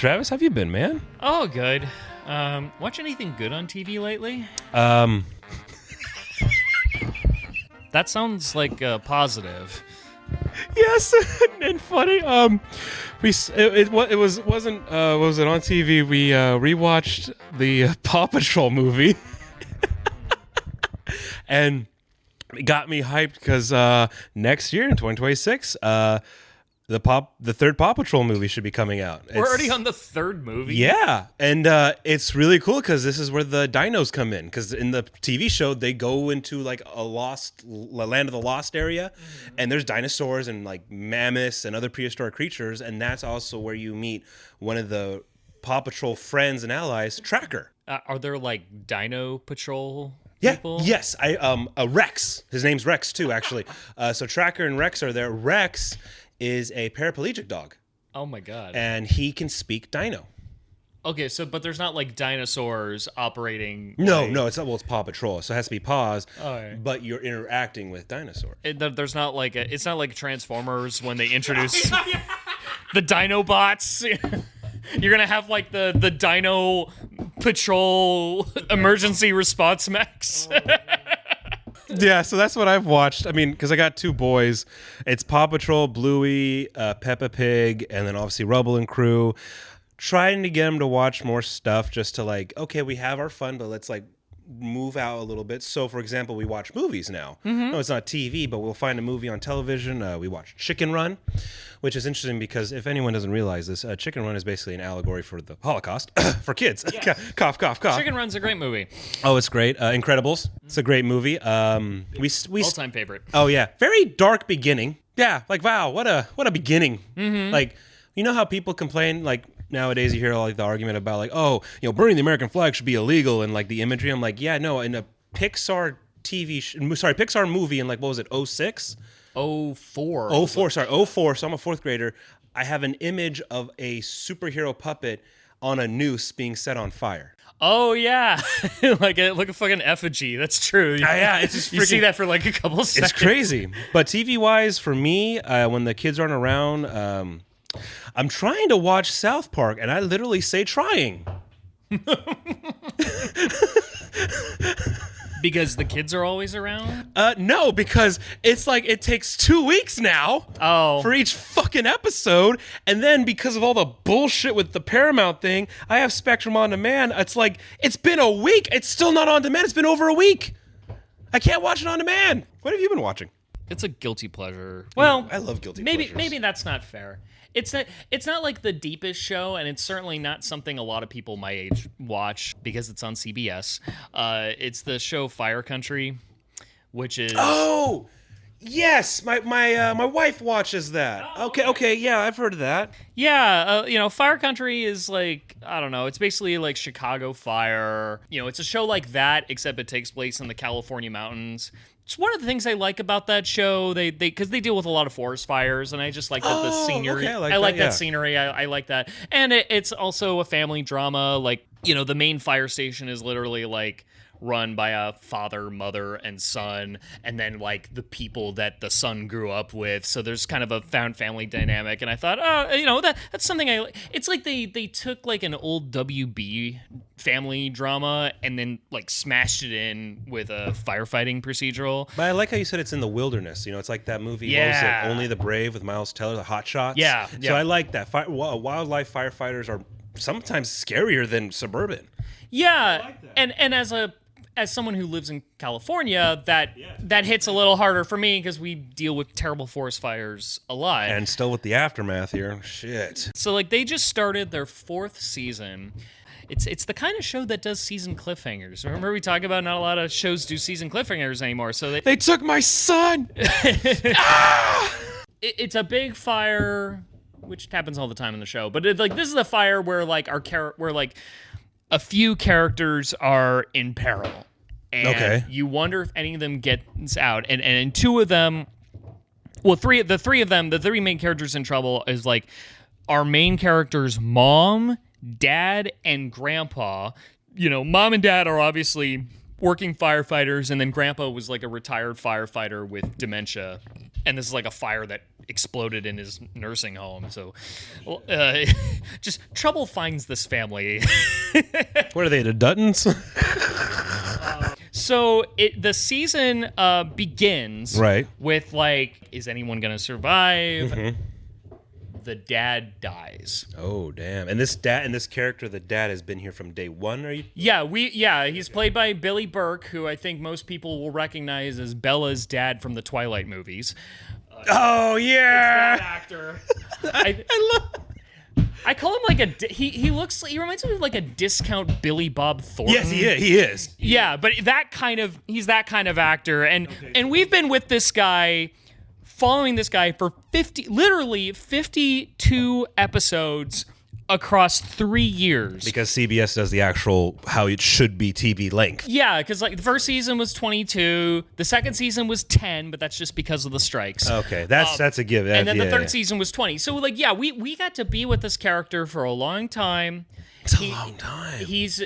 Travis, how have you been, man? Oh, good. Watch anything good on TV lately? That sounds like positive. Yes, and funny. Wasn't was it on TV? We rewatched the Paw Patrol movie, and it got me hyped because next year in 2026, the third Paw Patrol movie should be coming out. We're already on the third movie? Yeah, and it's really cool because this is where the dinos come in. Because in the TV show, they go into like a land of the lost area, and there's dinosaurs and like mammoths and other prehistoric creatures, and that's also where you meet one of the Paw Patrol friends and allies, Tracker. Are there like Dino Patrol people? Yes. Rex. His name's Rex too, actually. So Tracker and Rex are there. Rex is a paraplegic dog. Oh my god. And he can speak dino. Okay, but there's not like dinosaurs operating. No, it's not. Well, it's Paw Patrol, so it has to be paws. All right. But you're interacting with dinosaurs. There's not like it's not like Transformers when they introduce the Dinobots. You're gonna have like the Dino Patrol emergency response mechs. Yeah, so that's what I've watched. I mean, because I got two boys. It's Paw Patrol, Bluey, Peppa Pig, and then obviously Rubble and Crew. Trying to get them to watch more stuff just to like, okay, we have our fun, but let's like move out a little bit. So, for example, we watch movies now. No, it's not TV, but we'll find a movie on television. We watch Chicken Run, which is interesting because if anyone doesn't realize this, Chicken Run is basically an allegory for the Holocaust for kids. Yes. Cough, cough, cough. Chicken Run's a great movie. Oh, it's great. Incredibles. It's a great movie. We All-time favorite. Oh yeah, very dark beginning. Yeah, like wow, what a beginning. Like, you know how people complain like nowadays you hear like the argument about like, oh, burning the American flag should be illegal and like the imagery. I'm like, yeah, no, in a Pixar Pixar movie in like what was it, 06? 04. 04. So I'm a fourth grader. I have an image of a superhero puppet on a noose being set on fire. Oh yeah, like a fucking effigy. That's true. Yeah, it's just you see that for like a couple seconds. It's crazy. But TV wise, for me, when the kids aren't around, I'm trying to watch South Park, and I literally say trying. Because the kids are always around? No, because it's like it takes 2 weeks now for each fucking episode. And then because of all the bullshit with the Paramount thing, I have Spectrum On Demand. It's like, it's been a week. It's still not on demand. It's been over a week. I can't watch it on demand. What have you been watching? It's a guilty pleasure. Well, I love guilty pleasures. Maybe that's not fair. It's not like the deepest show, and it's certainly not something a lot of people my age watch because it's on CBS. It's the show Fire Country, which is yes, my wife watches that. Okay, yeah, I've heard of that. Yeah, Fire Country is like, I don't know, it's basically like Chicago Fire. It's a show like that, except it takes place in the California mountains. It's one of the things I like about that show. Because they deal with a lot of forest fires, and I just like the scenery. Okay, I like that scenery. I like that, and it's also a family drama. Like, the main fire station is literally like run by a father, mother, and son, and then like the people that the son grew up with. So there's kind of a found family dynamic. And I thought, that's something I like. It's like they took like an old WB family drama and then like smashed it in with a firefighting procedural. But I like how you said it's in the wilderness. It's like that movie, Yeah. what was it, Only the Brave with Miles Teller, the Hot Shots. Yeah. So I like that. Wildlife firefighters are sometimes scarier than suburban. Yeah, I like that. And as someone who lives in California, that hits a little harder for me because we deal with terrible forest fires a lot. And still with the aftermath here. Shit. So like they just started their 4th season. It's the kind of show that does season cliffhangers. Remember we talked about not a lot of shows do season cliffhangers anymore. So They took my son. It's a big fire, which happens all the time in the show. But this is a fire where like a few characters are in peril. And you wonder if any of them gets out. And two of them, well, the three main characters in trouble is like our main character's mom, dad, and grandpa. Mom and dad are obviously working firefighters, and then grandpa was like a retired firefighter with dementia. And this is like a fire that exploded in his nursing home. So, just trouble finds this family. What are they, the Duttons? So the season begins right with like, is anyone gonna survive? The dad dies. Oh damn! And this character, the dad, has been here from day one. Are you? Yeah, he's played by Billy Burke, who I think most people will recognize as Bella's dad from the Twilight movies. Oh yeah, that actor. I call him like he reminds me of like a discount Billy Bob Thornton. Yes, he is. Yeah, but he's that kind of actor, and we've been with this guy, following this guy for 52 episodes across 3 years. Because CBS does the actual how it should be TV length. Yeah, because like the first season was 22, the second season was 10, but that's just because of the strikes. Okay, that's a give. And then the third season was 20. So like, yeah, we got to be with this character for a long time. It's a long time. He's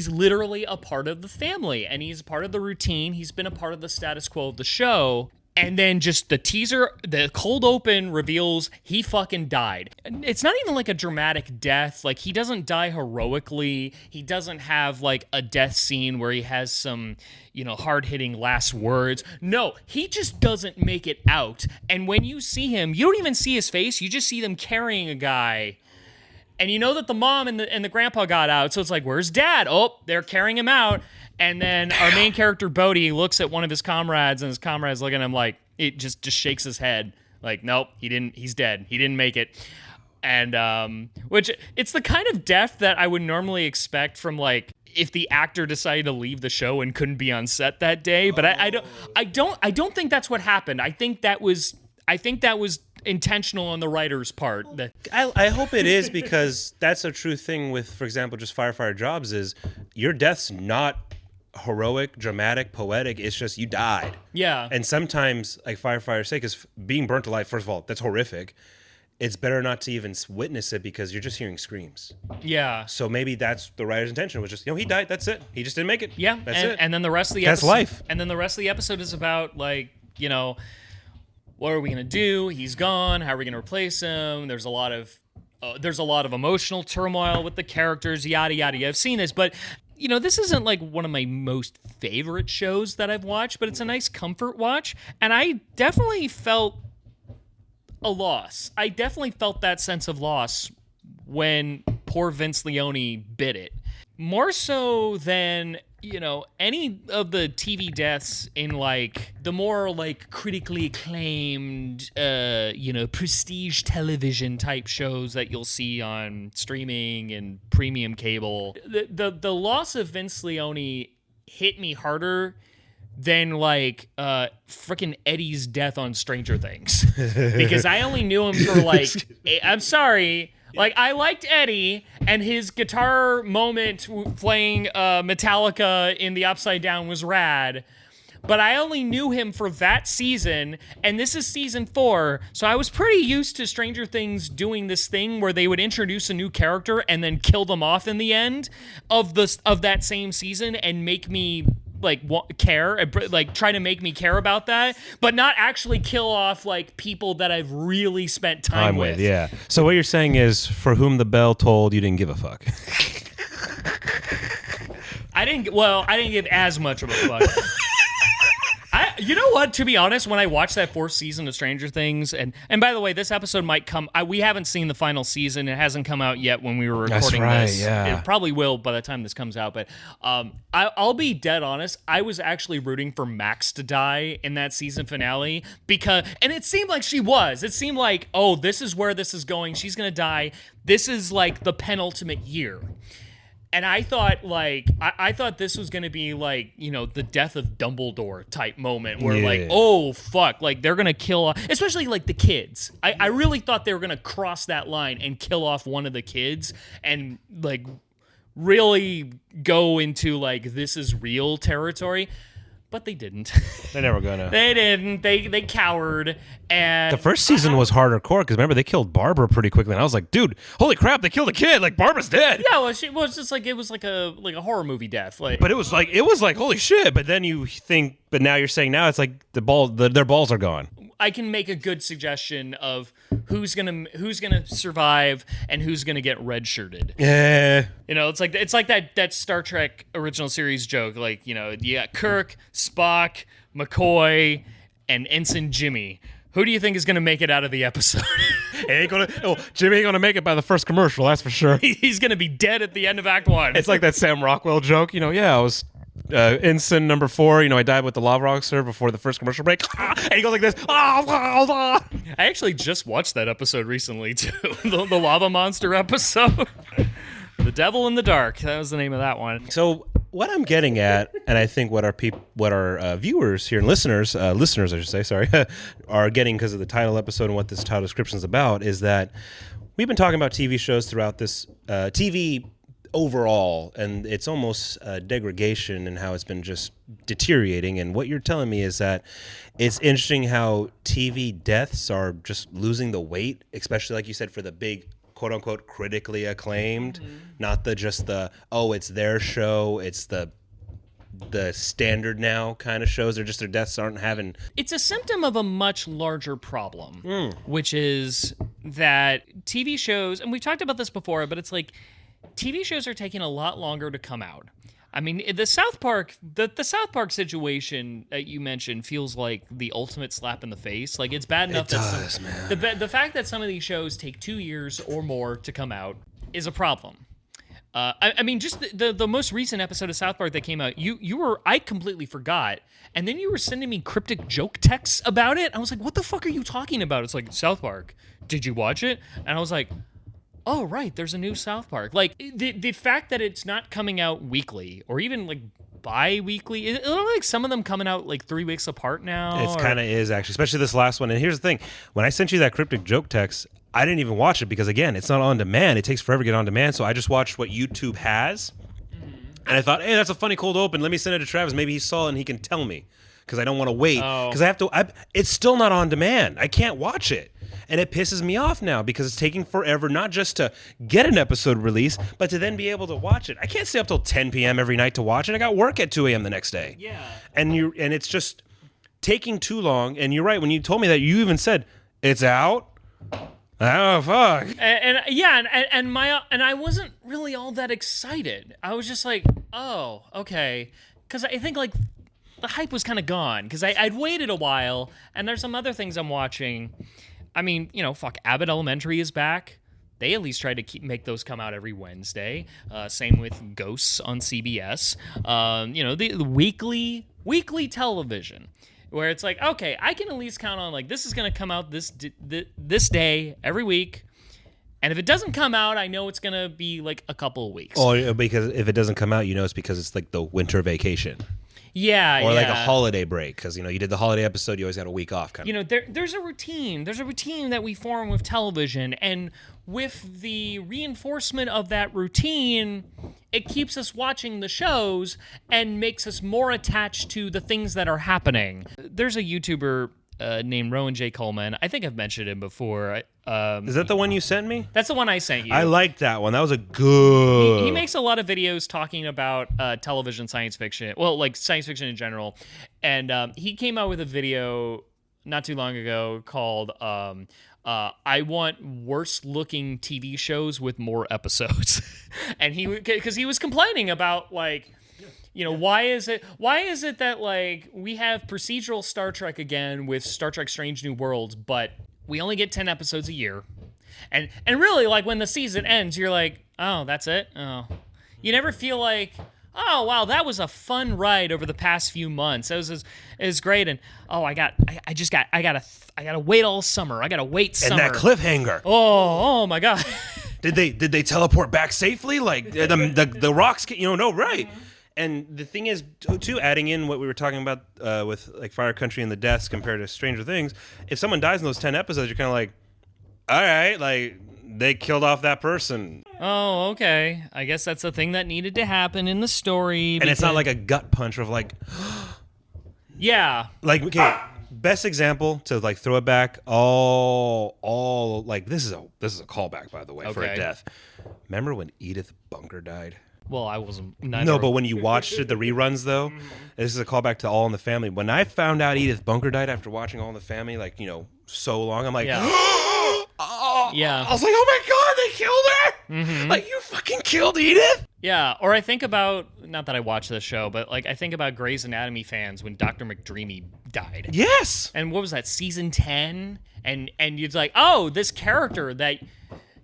literally a part of the family, and he's a part of the routine. He's been a part of the status quo of the show. And then just the teaser, the cold open reveals he fucking died. It's not even like a dramatic death. Like, he doesn't die heroically. He doesn't have like a death scene where he has some, hard-hitting last words. No, he just doesn't make it out. And when you see him, you don't even see his face. You just see them carrying a guy. And you know that the mom and the grandpa got out. So it's like, where's dad? Oh, they're carrying him out. And then our main character, Bodhi, looks at one of his comrades, and his comrade's looking at him like, it just shakes his head. Like, nope, he didn't, he's dead. He didn't make it. And, which, it's the kind of death that I would normally expect from, like, if the actor decided to leave the show and couldn't be on set that day. But I don't think that's what happened. I think that was intentional on the writer's part. I hope it is, because that's a true thing with, for example, just firefighter jobs is your death's not heroic, dramatic, poetic. It's just you died. Yeah. And sometimes, like firefighters say, because being burnt alive, first of all, that's horrific. It's better not to even witness it because you're just hearing screams. Yeah. So maybe that's the writer's intention, was just, he died. That's it. He just didn't make it. Yeah. That's it. And then the rest of the That's episode, life. And then the rest of the episode is about like, what are we gonna do? He's gone. How are we gonna replace him? There's a lot of emotional turmoil with the characters. Yada yada. I've seen this, but this isn't like one of my most favorite shows that I've watched, but it's a nice comfort watch, and I definitely felt a loss. I definitely felt that sense of loss when poor Vince Leone bit it. More so than any of the TV deaths in like the more like critically acclaimed, prestige television type shows that you'll see on streaming and premium cable. The loss of Vince Leone hit me harder than like frickin' Eddie's death on Stranger Things, because I only knew him for like I'm sorry. Like, I liked Eddie, and his guitar moment playing Metallica in the Upside Down was rad, but I only knew him for that season, and this is season 4, so I was pretty used to Stranger Things doing this thing where they would introduce a new character and then kill them off in the end of that same season and make me care, like try to make me care about that, but not actually kill off like people that I've really spent time with. Yeah. So what you're saying is, for whom the bell tolled, you didn't give a fuck. I didn't give as much of a fuck. You know what? To be honest, when I watched that 4th season of Stranger Things, and by the way, this episode might come. We haven't seen the final season; it hasn't come out yet when we were recording this. Yeah. It probably will by the time this comes out. But I'll be dead honest. I was actually rooting for Max to die in that season finale and it seemed like she was. It seemed like, oh, this is where this is going. She's gonna die. This is like the penultimate year. And I thought, I thought this was going to be, like, the death of Dumbledore type moment where, like, oh, fuck, like, they're going to kill off, especially, like, the kids. I really thought they were going to cross that line and kill off one of the kids and, like, really go into, like, this is real territory. but they didn't. They're never gonna. They didn't. They cowered. And The first season was harder core because remember they killed Barbara pretty quickly, and I was like, dude, holy crap, they killed a kid! Like Barbara's dead. Yeah, well, she was just like it was like a horror movie death. Like, But it was like holy shit. But then you think, but now you're saying now it's like their balls are gone. I can make a good suggestion of who's gonna survive and who's gonna get redshirted. Yeah. You know, it's like that Star Trek original series joke. Like, you know, you got Kirk, Spock, McCoy, and Ensign Jimmy. Who do you think is gonna make it out of the episode? Jimmy ain't gonna make it by the first commercial, that's for sure. He's gonna be dead at the end of Act 1. It's like that Sam Rockwell joke, you know, I was ensign number 4, I died with the lava rock sir before the first commercial break. And he goes like this. I actually just watched that episode recently too. the lava monster episode. The Devil in the Dark. That was the name of that one. So what I'm getting at, and I think what our viewers here and listeners I should say, sorry, are getting because of the title episode and what this title description is about, is that we've been talking about TV shows throughout this TV overall, and it's almost degradation and how it's been just deteriorating. And what you're telling me is that it's interesting how TV deaths are just losing the weight, especially like you said for the big quote unquote critically acclaimed, not it's their show, it's the standard now kind of shows. Their deaths aren't having. It's a symptom of a much larger problem, which is that TV shows, and we've talked about this before, but it's like TV shows are taking a lot longer to come out. I mean, the South Park situation that you mentioned feels like the ultimate slap in the face. Like, it's bad enough the fact that some of these shows take 2 years or more to come out is a problem. I mean, just the most recent episode of South Park that came out, I completely forgot, and then you were sending me cryptic joke texts about it. I was like, what the fuck are you talking about? It's like, South Park, did you watch it? And I was like, oh, right, there's a new South Park. Like, the fact that it's not coming out weekly or even, like, bi-weekly, it looks like some of them coming out, like, 3 weeks apart now. It kind of is, actually, especially this last one. And here's the thing. When I sent you that cryptic joke text, I didn't even watch it because, again, it's not on demand. It takes forever to get on demand, so I just watched what YouTube has. And I thought, hey, that's a funny cold open. Let me send it to Travis. Maybe he saw it and he can tell me because I don't want to wait. Because it's still not on demand. I can't watch it. And it pisses me off now because it's taking forever, not just to get an episode released, but to then be able to watch it. I can't stay up till 10 p.m. every night to watch it. I got work at 2 a.m. the next day. Yeah. And it's just taking too long. And you're right. When you told me that, you even said, it's out? Oh, fuck. And I wasn't really all that excited. I was just like, oh, okay. Because I think, like, the hype was kind of gone because I'd waited a while, and there's some other things I'm watching. I mean, Abbott Elementary is back. They at least try to make those come out every Wednesday. Same with Ghosts on CBS. The weekly television, where it's like, okay, I can at least count on, like, this is going to come out this day every week. And if it doesn't come out, I know it's going to be, like, a couple of weeks. Oh, because if it doesn't come out, it's because it's, like, the winter vacation. Yeah, or like a holiday break, because you did the holiday episode, you always got a week off. There's a routine. There's a routine that we form with television, and with the reinforcement of that routine, it keeps us watching the shows and makes us more attached to the things that are happening. There's a YouTuber named Rowan J. Coleman. I think I've mentioned him before. Is that the one you sent me? That's the one I sent you. I liked that one. That was a good... He makes a lot of videos talking about television science fiction. Well, like science fiction in general. And he came out with a video not too long ago called I Want Worse Looking TV Shows with More Episodes. And because he was complaining about, like... why is it that, like, we have procedural Star Trek again with Star Trek Strange New Worlds, but we only get 10 episodes a year. And really, like, when the season ends, you're like, oh, that's it? Oh. You never feel like, oh, wow, that was a fun ride over the past few months. It was great. And, oh, I gotta wait all summer. I gotta wait summer. And that cliffhanger. Oh my God. Did they teleport back safely? Like, the rocks, no, right. Mm-hmm. And the thing is, too, adding in what we were talking about with, like, Fire Country and the deaths compared to Stranger Things, if someone dies in those 10 episodes, you're kind of like, all right, like, they killed off that person. Oh, okay. I guess that's a thing that needed to happen in the story. And it's not like a gut punch of, like, Yeah. Like, okay, best example to like throw it back. All like this is a callback, by the way, for a Okay. death. Remember when Edith Bunker died? Well, I wasn't. No, but when you watched it, the reruns though, this is a callback to All in the Family. When I found out Edith Bunker died after watching All in the Family, like, you know, so long, I'm like, Yeah. oh, Yeah. I was like, oh my god, they killed her! Like, you fucking killed Edith! Yeah, or I think about, not that I watch this show, but like I think about Grey's Anatomy fans when Dr. McDreamy died. Yes. And what was that, season 10? And you're like, oh, this character that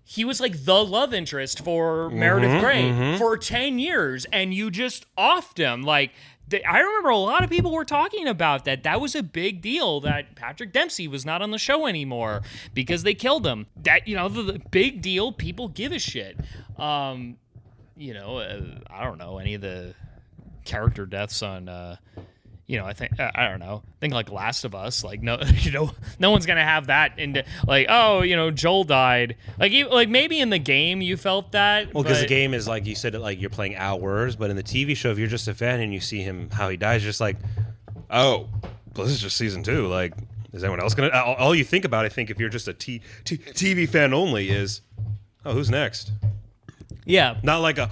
he was like the love interest for Meredith Grey for 10 years, and you just offed him. Like, I remember a lot of people were talking about that. That was a big deal that Patrick Dempsey was not on the show anymore because they killed him. That, you know, the big deal, people give a shit. You know, I don't know any of the character deaths on, you know, I think, I don't know. I think like Last of Us, like, no, you know, no one's going to have that into like, oh, you know, Joel died. Like maybe in the game you felt that. Well, because the game is like you said, like you're playing hours, but in the TV show, if you're just a fan and you see him, how he dies, just like, oh, well, this is just season 2. Like, is anyone else going to, all you think about, I think, if you're just a TV fan only is, oh, who's next? Yeah. Not like a,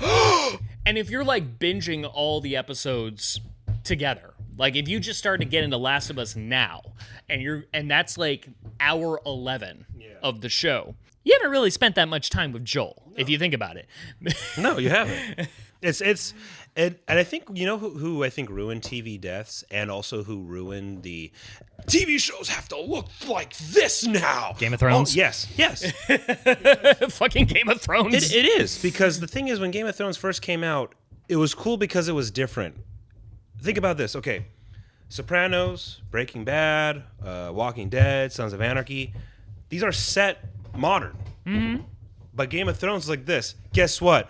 And if you're like binging all the episodes together, like if you just started to get into Last of Us now, and that's like hour 11 of the show, you haven't really spent that much time with Joel, if you think about it. No, you haven't. And I think, you know who I think ruined TV deaths, and also who ruined the TV shows have to look like this now. Game of Thrones? Oh, yes. Fucking Game of Thrones. It is, because the thing is, when Game of Thrones first came out, it was cool because it was different. Think about this. Okay, Sopranos, Breaking Bad, Walking Dead, Sons of Anarchy. These are set modern. Mm-hmm. But Game of Thrones is like this. Guess what?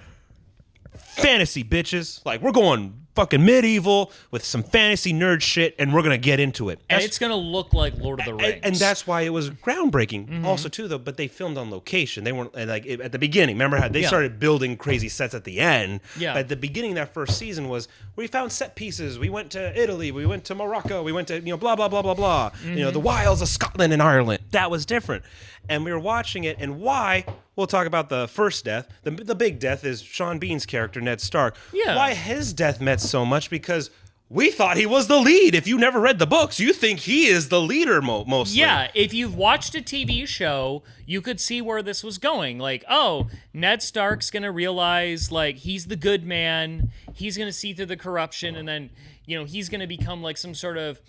Fantasy, bitches. Like, we're going fucking medieval with some fantasy nerd shit, and we're going to get into it. And it's going to look like Lord of the Rings. And that's why it was groundbreaking also, too, though. But they filmed on location. They weren't, like, at the beginning. Remember how they started building crazy sets at the end? Yeah. But at the beginning, that first season was, we found set pieces. We went to Italy. We went to Morocco. We went to, you know, blah, blah, blah, blah, blah. You know, the wilds of Scotland and Ireland. That was different. And we were watching it, and why? We'll talk about the first death. The big death is Sean Bean's character, Ned Stark. Yeah. Why his death meant so much? Because we thought he was the lead. If you never read the books, you think he is the leader mostly. Yeah, if you've watched a TV show, you could see where this was going. Like, oh, Ned Stark's going to realize, like, he's the good man. He's going to see through the corruption, and then, you know, he's going to become, like, some sort of...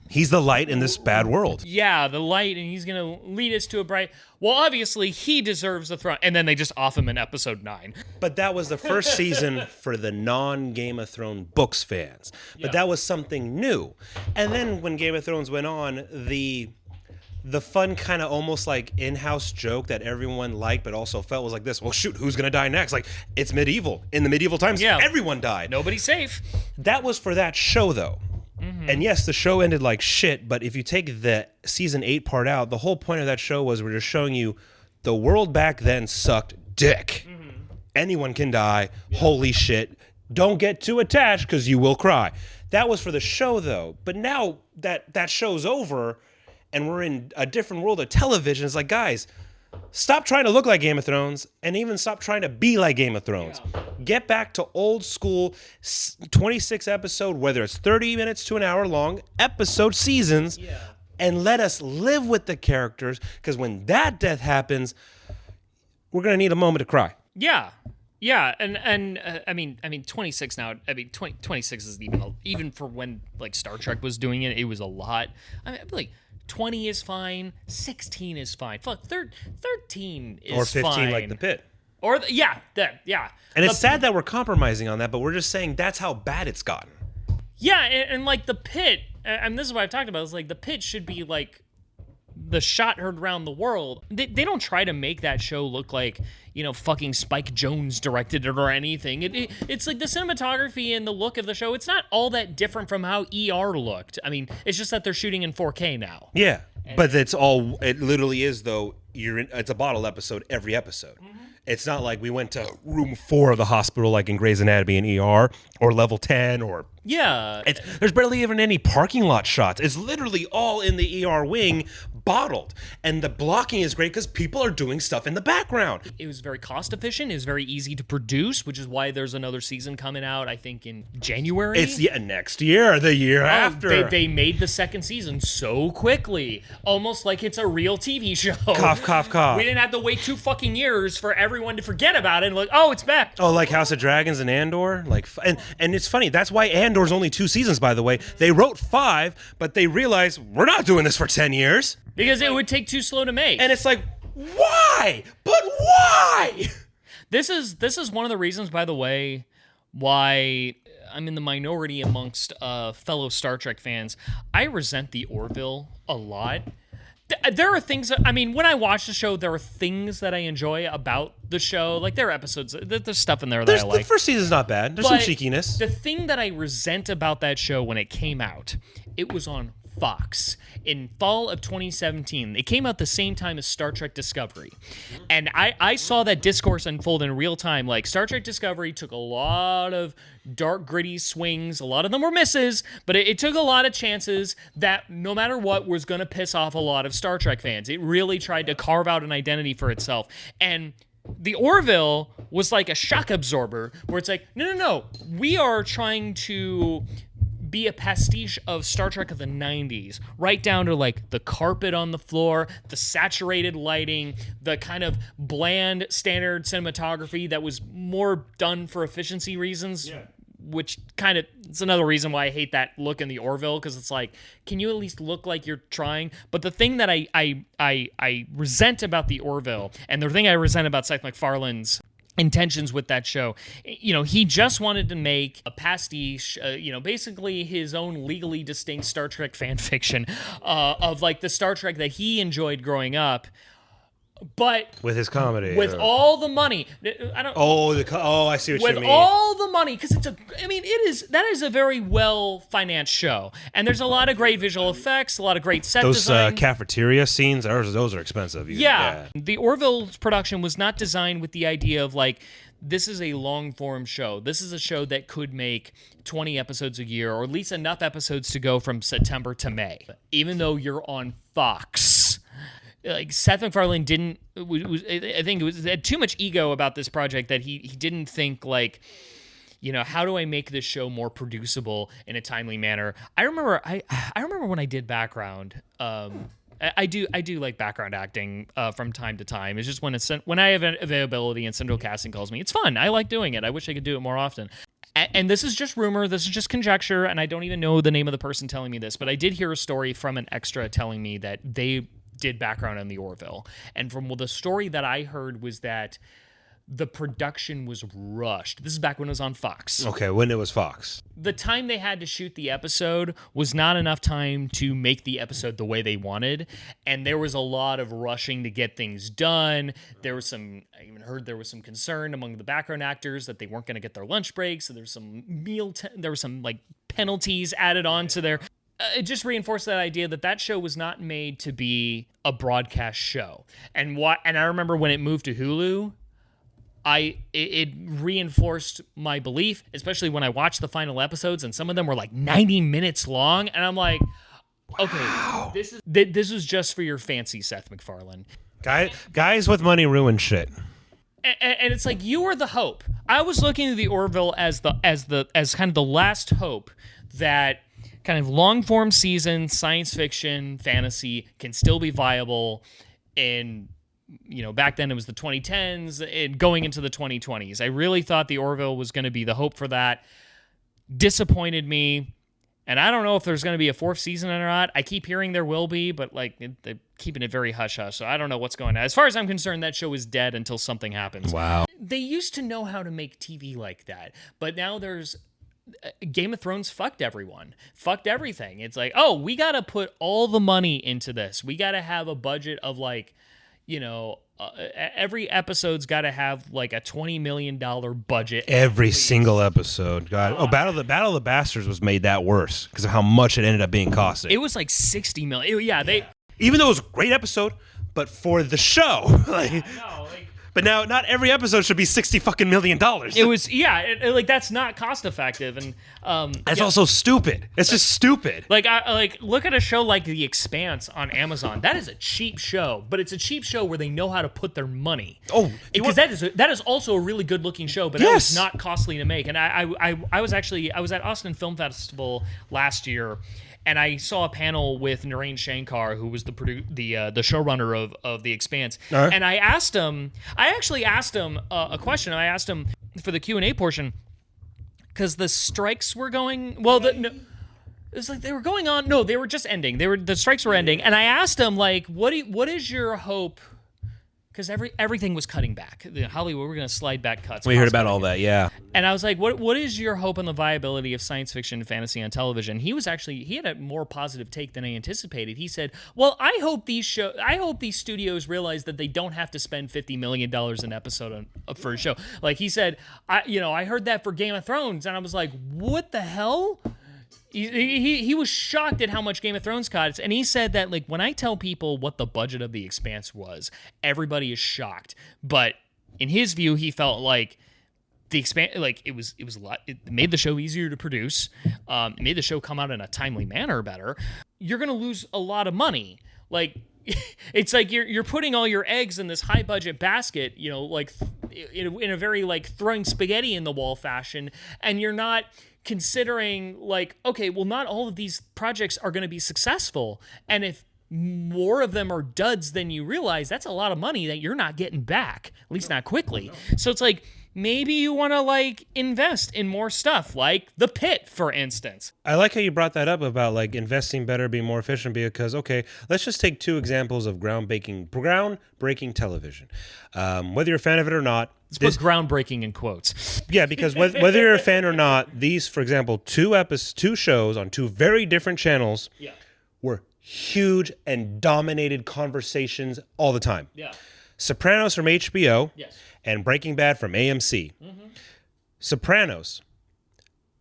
He's the light in this bad world. Yeah, the light, and he's going to lead us to a bright... Well, obviously, he deserves the throne. And then they just off him in episode 9. But that was the first season for the non-Game of Thrones books fans. But that was something new. And then when Game of Thrones went on, the fun kind of almost like in-house joke that everyone liked but also felt was like this, well, shoot, who's going to die next? Like, it's medieval. In the medieval times, everyone died. Nobody's safe. That was for that show, though. And yes, the show ended like shit, but if you take the season 8 part out, the whole point of that show was we're just showing you the world back then sucked dick. Anyone can die. Holy shit. Don't get too attached because you will cry. That was for the show, though. But now that show's over and we're in a different world of television, it's like, guys, stop trying to look like Game of Thrones and even stop trying to be like Game of Thrones. Get back to old school 26 episode, whether it's 30 minutes to an hour long, episode seasons, and let us live with the characters, because when that death happens, we're going to need a moment to cry. Yeah. Yeah, and I mean 26 now. I mean 26 is even for when like Star Trek was doing it, it was a lot. I mean, like 20 is fine. 16 is fine. Fuck, 13 is fine. Or 15 like The Pit. Or, yeah. And it's sad that we're compromising on that, but we're just saying that's how bad it's gotten. Yeah, and like The Pit, and this is what I've talked about, is like The Pit should be like the shot heard around the world. They don't try to make that show look like, you know, fucking Spike Jonze directed it or anything. It's like the cinematography and the look of the show, it's not all that different from how ER looked. I mean, it's just that they're shooting in 4K now. Yeah, but it literally is, though, it's a bottle episode every episode. It's not like we went to room 4 of the hospital like in Grey's Anatomy and ER or level 10 or there's barely even any parking lot shots. It's literally all in the ER wing, bottled. And the blocking is great because people are doing stuff in the background. It was very cost efficient. It was very easy to produce, which is why there's another season coming out, I think, in January. It's next year, the year after. They made the second season so quickly, almost like it's a real TV show. Cough, cough, cough. We didn't have to wait 2 fucking years for everyone to forget about it and like, oh, it's back. Oh, like House of Dragons and Andor? And it's funny, that's why Andor's only 2 seasons, by the way. They wrote 5, but they realized we're not doing this for 10 years. Because it would take too slow to make. And it's like, why? But why? This is one of the reasons, by the way, why I'm in the minority amongst fellow Star Trek fans. I resent the Orville a lot. There are things that, I mean, when I watch the show, there are things that I enjoy about the show. Like, there are episodes, there's stuff in there that I like. The first season's not bad. There's some cheekiness. The thing that I resent about that show when it came out, it was on Fox in fall of 2017. It came out the same time as Star Trek Discovery. And I saw that discourse unfold in real time. Like, Star Trek Discovery took a lot of dark, gritty swings. A lot of them were misses, but it took a lot of chances that no matter what was going to piss off a lot of Star Trek fans. It really tried to carve out an identity for itself. And the Orville was like a shock absorber where it's like, no, we are trying to be a pastiche of Star Trek of the 90s, right down to like the carpet on the floor, the saturated lighting, the kind of bland standard cinematography that was more done for efficiency reasons, which kind of, it's another reason why I hate that look in the Orville, because it's like, can you at least look like you're trying? But the thing that I resent about the Orville, and the thing I resent about Seth MacFarlane's intentions with that show, he just wanted to make a pastiche, basically his own legally distinct Star Trek fan fiction of like the Star Trek that he enjoyed growing up. But with his comedy, with all the money, I see what you mean. With all the money, because that is a very well financed show, and there's a lot of great visual effects, a lot of great set design. Those cafeteria scenes, those are expensive. The Orville's production was not designed with the idea of like, this is a long form show. This is a show that could make 20 episodes a year, or at least enough episodes to go from September to May. Even though you're on Fox. Like, Seth MacFarlane had too much ego about this project that he didn't think like, how do I make this show more producible in a timely manner? I remember when I did background. I do like background acting from time to time. It's just when I have availability and Central Casting calls me, it's fun. I like doing it. I wish I could do it more often. And this is just rumor, this is just conjecture, and I don't even know the name of the person telling me this, but I did hear a story from an extra telling me that they did background on the Orville. And from the story that I heard was that the production was rushed. This is back when it was on Fox. Okay, when it was Fox. The time they had to shoot the episode was not enough time to make the episode the way they wanted, and there was a lot of rushing to get things done. I even heard there was some concern among the background actors that they weren't going to get their lunch breaks, so there was some like penalties added on to their... It just reinforced that idea that show was not made to be a broadcast show. And I remember when it moved to Hulu, it reinforced my belief, especially when I watched the final episodes, and some of them were like 90 minutes long, and I'm like, okay, this is just for your fancy, Seth MacFarlane. Guys with money ruin shit. And it's like, you were the hope. I was looking at the Orville as kind of the last hope that kind of long-form season, science fiction, fantasy can still be viable in, back then it was the 2010s and going into the 2020s. I really thought the Orville was going to be the hope for that. Disappointed me. And I don't know if there's going to be a 4th season or not. I keep hearing there will be, but they're keeping it very hush-hush, so I don't know what's going on. As far as I'm concerned, that show is dead until something happens. Wow. They used to know how to make TV like that, but now there's... Game of Thrones fucked everyone. Fucked everything. It's like, oh, we got to put all the money into this. We got to have a budget of like, every episode's got to have like a $20 million budget. Every single episode. God. Battle of the Bastards was made that worse because of how much it ended up being costing. It was like $60 million. Even though it was a great episode, but for the show. But now, not every episode should be $60 fucking million. It was, like that's not cost effective, and that's also stupid. It's just stupid. Like, look at a show like The Expanse on Amazon. That is a cheap show, but it's a cheap show where they know how to put their money. Oh, because that is also a really good looking show, but that was not costly to make. And I was at Austin Film Festival last year. And I saw a panel with Naren Shankar, who was the showrunner of The Expanse. And I actually asked him a question. I asked him for the Q&A portion, because the strikes were going, it was like they were going on. No, they were just ending. The strikes were ending. And I asked him, like, what is your hope? Because everything was cutting back. Hollywood, we're going to slide back cuts. We heard about all that, yeah. And I was like, what is your hope on the viability of science fiction and fantasy on television? He had a more positive take than I anticipated. He said, well, I hope these studios realize that they don't have to spend $50 million an episode for a show. Like he said, I heard that for Game of Thrones, and I was like, what the hell? He was shocked at how much Game of Thrones cost, and he said that, like, when I tell people what the budget of The Expanse was, everybody is shocked. But in his view, he felt like The Expanse, like, it was a lot. It made the show easier to produce. It made the show come out in a timely manner better. You're gonna lose a lot of money, like. It's like you're putting all your eggs in this high budget basket, like in a very like throwing spaghetti in the wall fashion, and you're not considering, like, okay, well, not all of these projects are going to be successful, and if more of them are duds than you realize, that's a lot of money that you're not getting back, at least not quickly. So it's like, maybe you want to, like, invest in more stuff, like The Pit, for instance. I like how you brought that up about, like, investing better, being more efficient, because, okay, let's just take two examples of groundbreaking television. Whether you're a fan of it or not. Let's put groundbreaking in quotes. Yeah, because whether you're a fan or not, these, for example, two shows on two very different channels were huge and dominated conversations all the time. Yeah. Sopranos from HBO. Yes. And Breaking Bad from AMC. Mm-hmm. Sopranos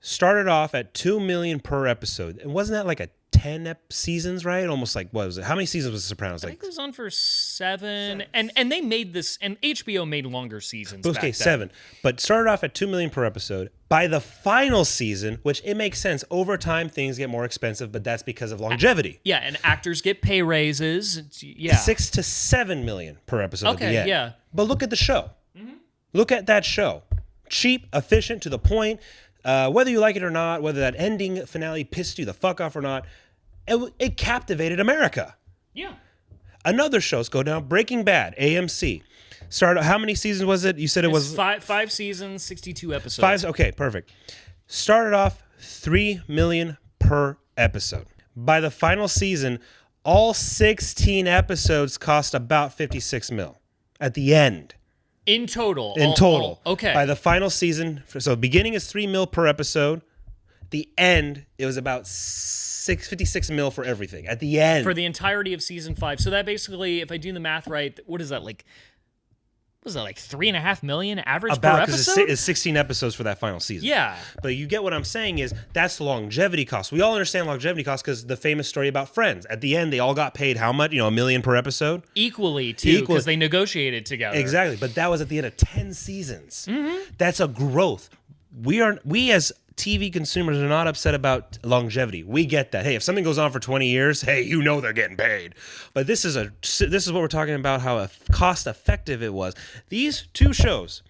started off at $2 million per episode, and wasn't that like a 10 seasons, right? Almost like, what was it? How many seasons was Sopranos? I think it was on for seven. And they made this, and HBO made longer seasons. Okay, back then. 7. But started off at $2 million per episode. By the final season, which it makes sense, over time things get more expensive, but that's because of longevity. Yeah, and actors get pay raises. Yeah, $6 to $7 million per episode. Okay, at the end. Yeah. But look at the show. Mm-hmm. Look at that show. Cheap, efficient, to the point. Whether you like it or not, whether that ending finale pissed you the fuck off or not, it captivated America. Yeah. Another show's go down. Breaking Bad, AMC. Started. How many seasons was it? You said it was five seasons, 62 episodes. 5. Okay, perfect. Started off $3 million per episode. By the final season, all 16 episodes cost about $56 million at the end. In total. Okay. By the final season, so beginning is $3 million per episode. The end, it was about $56 million for everything. At the end, for the entirety of season 5. So that basically, if I do the math right, what is that like? Was that like $3.5 million average per episode? Because it's 16 episodes for that final season. Yeah. But you get what I'm saying is that's the longevity cost. We all understand longevity cost because the famous story about Friends. At the end, they all got paid how much? $1 million per episode? Equally, too, because they negotiated together. Exactly. But that was at the end of 10 seasons. Mm-hmm. That's a growth. We as TV consumers are not upset about longevity. We get that. Hey, if something goes on for 20 years, hey, they're getting paid. But this is what we're talking about, how cost effective it was. These two shows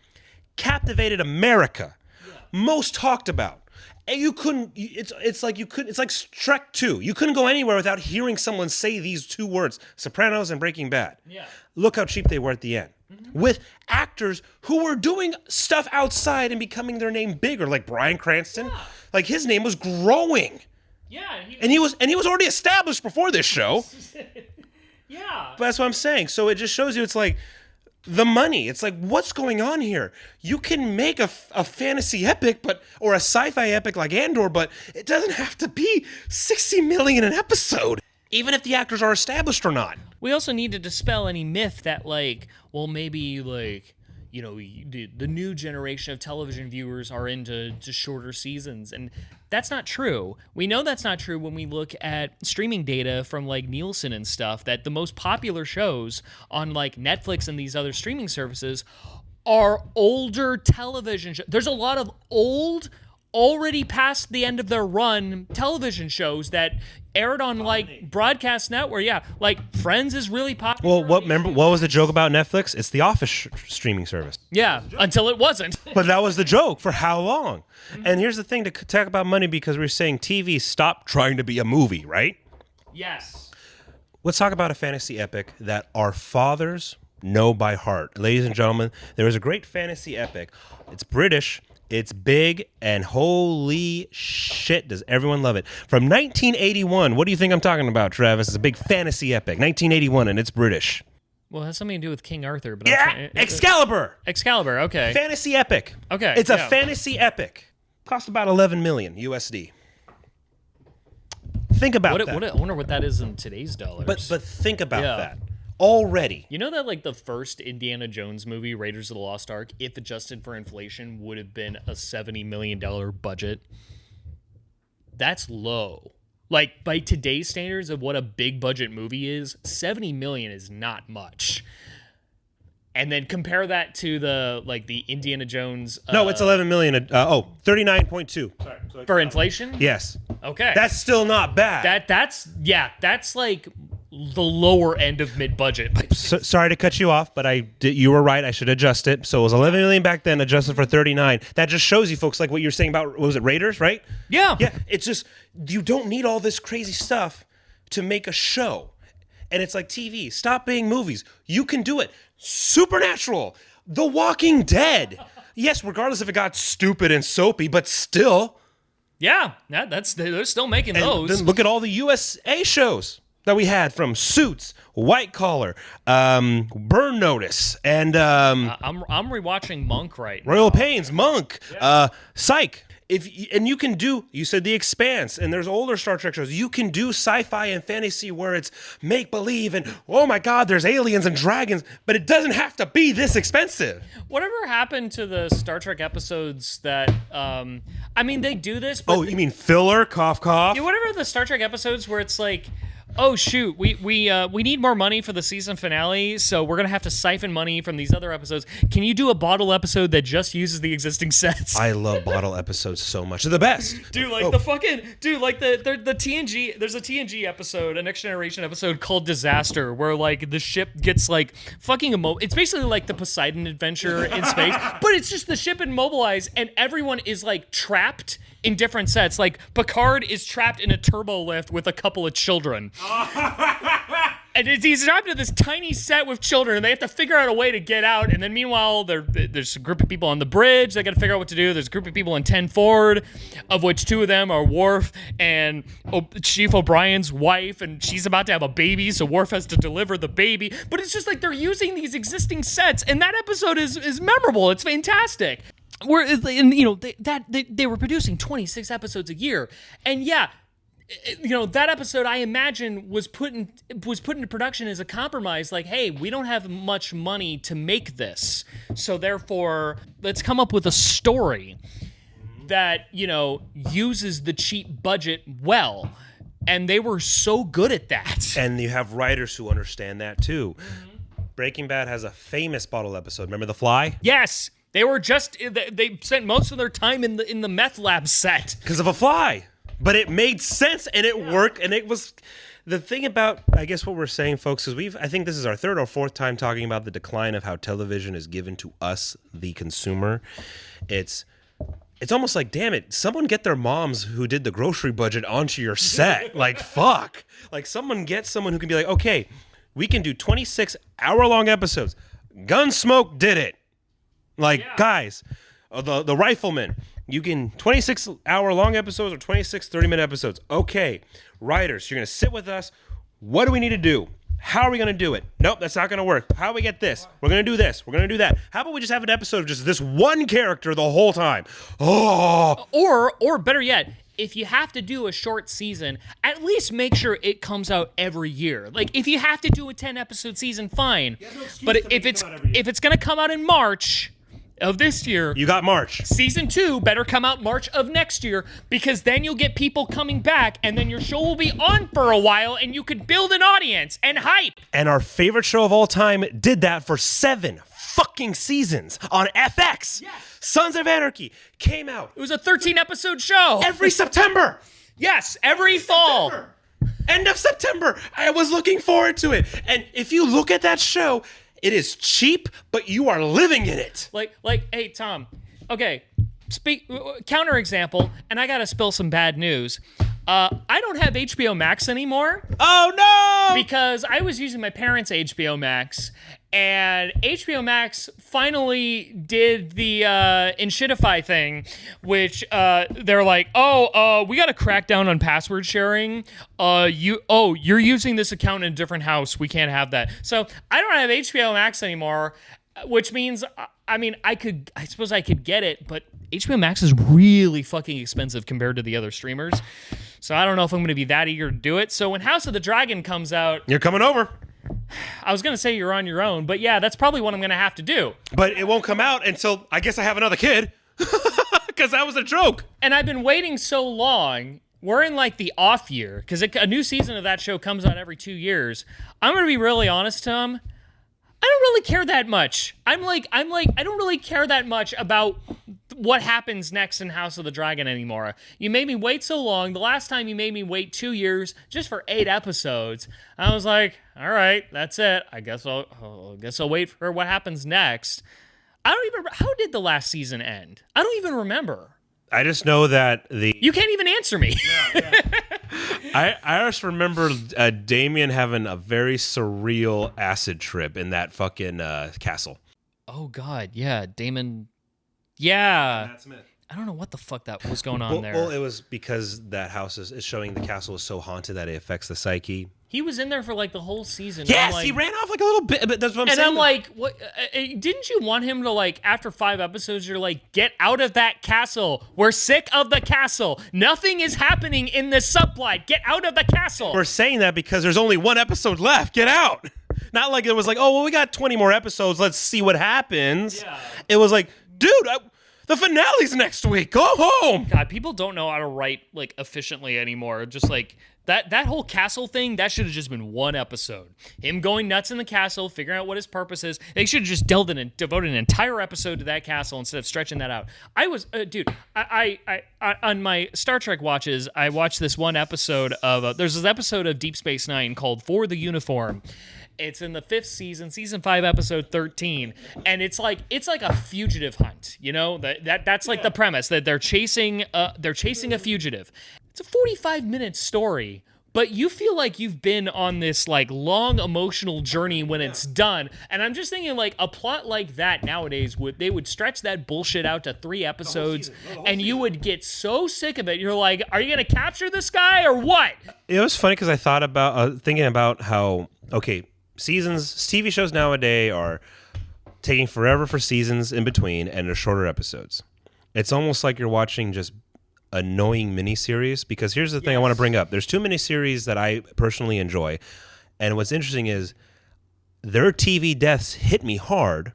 captivated America. Yeah. Most talked about. And you couldn't. It's like Shrek 2. You couldn't go anywhere without hearing someone say these two words: Sopranos and Breaking Bad. Yeah. Look how cheap they were at the end. Mm-hmm. With actors who were doing stuff outside and becoming their name bigger, like Bryan Cranston. Yeah. Like his name was growing. Yeah. And he was already established before this show. Yeah. But that's what I'm saying. So it just shows you it's like the money. It's like, what's going on here? You can make a fantasy epic, or a sci-fi epic like Andor, but it doesn't have to be $60 million an episode, even if the actors are established or not. We also need to dispel any myth that, like, well, maybe, like, the new generation of television viewers are into shorter seasons, and that's not true. We know that's not true when we look at streaming data from like Nielsen and stuff, that the most popular shows on like Netflix and these other streaming services are older television shows. There's a lot of old, already past the end of their run television shows that aired on like broadcast network. Yeah, like Friends is really popular. Well, what was the joke about Netflix? It's the Office streaming service. Yeah, until it wasn't. But that was the joke for how long? And here's the thing to talk about money, because we're saying TV stopped trying to be a movie, right? Yes. Let's talk about a fantasy epic that our fathers know by heart. Ladies and gentlemen, there is a great fantasy epic. It's British. It's big, and holy shit, does everyone love it. From 1981, what do you think I'm talking about, Travis? It's a big fantasy epic. 1981, and it's British. Well, it has something to do with King Arthur. But Yeah, Excalibur. Excalibur, okay. Fantasy epic. Okay, It's a fantasy epic. Cost about 11 million USD. Think about that. I wonder what that is in today's dollars. But think about that. Already. You know that like the first Indiana Jones movie, Raiders of the Lost Ark, if adjusted for inflation, would have been a $70 million budget? That's low. Like by today's standards of what a big budget movie is, 70 million is not much. And then compare that to the Indiana Jones. No, it's 11 million. 39.2. Sorry. For inflation? Yes. Okay. That's still not bad. That's like the lower end of mid-budget. Sorry to cut you off, but you were right. I should adjust it. So it was 11 million back then, adjusted for 39. That just shows you, folks, like what you're saying about, what was it, Raiders, right? Yeah. Yeah. It's just, you don't need all this crazy stuff to make a show. And it's like TV. Stop being movies. You can do it. Supernatural. The Walking Dead. Yes, regardless if it got stupid and soapy, but still. Yeah, they're still making those. Then look at all the USA shows that we had, from Suits, White Collar, Burn Notice, and I'm rewatching Monk right now. Royal Pains, Monk, Psych. You can do, you said The Expanse, and there's older Star Trek shows. You can do sci-fi and fantasy where it's make-believe and, oh my God, there's aliens and dragons, but it doesn't have to be this expensive. Whatever happened to the Star Trek episodes that, they do this, but... Oh, you mean filler, cough, cough? Yeah, whatever the Star Trek episodes where it's like, oh shoot, we need more money for the season finale, so we're gonna have to siphon money from these other episodes. Can you do a bottle episode that just uses the existing sets? I love bottle episodes so much. They're the best. Dude, like the TNG, there's a TNG episode, a Next Generation episode called Disaster, where like the ship gets like fucking it's basically like the Poseidon Adventure in space, but it's just the ship immobilized and everyone is like trapped in different sets. Like Picard is trapped in a turbo lift with a couple of children. And he's trapped in this tiny set with children, and they have to figure out a way to get out. And then meanwhile, there's a group of people on the bridge. They got to figure out what to do. There's a group of people in 10 Forward, of which two of them are Worf and Chief O'Brien's wife, and she's about to have a baby, so Worf has to deliver the baby. But it's just like they're using these existing sets, and that episode is memorable. It's fantastic. They were producing 26 episodes a year, and yeah. That episode, I imagine, was put into production as a compromise. Like, hey, we don't have much money to make this, so therefore, let's come up with a story that uses the cheap budget well. And they were so good at that. And you have writers who understand that too. Mm-hmm. Breaking Bad has a famous bottle episode. Remember The Fly? Yes. They spent most of their time in the meth lab set because of a fly. But it made sense, and it worked, and it was... The thing about, I guess, what we're saying, folks, is I think this is our third or fourth time talking about the decline of how television is given to us, the consumer. It's almost like, damn it, someone get their moms who did the grocery budget onto your set. Like, fuck. Like, someone who can be like, okay, we can do 26-hour-long episodes. Gunsmoke did it. Like, guys, the Rifleman... You can 26-hour-long episodes or 26 30-minute episodes. Okay, writers, you're going to sit with us. What do we need to do? How are we going to do it? Nope, that's not going to work. How do we get this? We're going to do this. We're going to do that. How about we just have an episode of just this one character the whole time? Oh. Or better yet, if you have to do a short season, at least make sure it comes out every year. Like, if you have to do a 10-episode season, fine. But if it's going to come out in March of this year, you got March. Season 2 better come out March of next year, because then you'll get people coming back, and then your show will be on for a while, and you could build an audience and hype. And our favorite show of all time did that for 7 fucking seasons on FX. Yes. Sons of Anarchy came out. It was a 13-episode show. Every September. Yes, every fall. September. End of September. I was looking forward to it. And if you look at that show, it is cheap, but you are living in it. Like, hey, Tom. Okay, counter example, and I gotta spill some bad news. I don't have HBO Max anymore. Oh no! Because I was using my parents' HBO Max, and HBO Max finally did the Inshitify thing, which they're like, we got to crack down on password sharing. You're using this account in a different house. We can't have that. So I don't have HBO Max anymore, which means, I suppose I could get it, but HBO Max is really fucking expensive compared to the other streamers. So I don't know if I'm going to be that eager to do it. So when House of the Dragon comes out, you're coming over. I was going to say you're on your own, but yeah, that's probably what I'm going to have to do. But it won't come out until I guess I have another kid. Because that was a joke. And I've been waiting so long. We're in like the off year, because a new season of that show comes out every 2 years. I'm going to be really honest, Tom. I don't really care that much. I don't really care that much about what happens next in House of the Dragon anymore. You made me wait so long. The last time you made me wait 2 years just for 8 episodes. I was like, all right, that's it. I guess I'll wait for what happens next. How did the last season end? I don't even remember. I just know that You can't even answer me. Yeah. I just remember Damien having a very surreal acid trip in that fucking castle. Oh, God. Yeah. Damon. Yeah. Matt Smith. I don't know what the fuck that was going on there. Well, it was because that house is showing the castle is so haunted that it affects the psyche. He was in there for like the whole season. Yes, he ran off like a little bit, but that's what I'm saying. And I'm like, what? Didn't you want him to, like, after 5 episodes, you're like, get out of that castle. We're sick of the castle. Nothing is happening in this subplot. Get out of the castle. We're saying that because there's only 1 episode left. Get out. Not like it was like, oh, well, we got 20 more episodes. Let's see what happens. Yeah. It was like, dude, the finale's next week. Go home. God, people don't know how to write, like, efficiently anymore. Just like that whole castle thing, that should have just been 1 episode. Him going nuts in the castle, figuring out what his purpose is. They should have just devoted an entire episode to that castle instead of stretching that out. I was, I on my Star Trek watches, I watched this one episode of, there's this episode of Deep Space Nine called For the Uniform. It's in the 5th season, season 5, episode 13, and it's like a fugitive hunt. You know, that's like the premise, that they're chasing a fugitive. It's a 45-minute story, but you feel like you've been on this like long emotional journey when it's done. And I'm just thinking, like, a plot like that nowadays they would stretch that bullshit out to 3 episodes, and you would get so sick of it. You're like, are you gonna capture this guy or what? It was funny because I thought about thinking about how seasons, TV shows nowadays are taking forever for seasons in between and they're shorter episodes. It's almost like you're watching just annoying miniseries, because here's the thing I want to bring up. There's 2 miniseries that I personally enjoy, and what's interesting is their TV deaths hit me hard,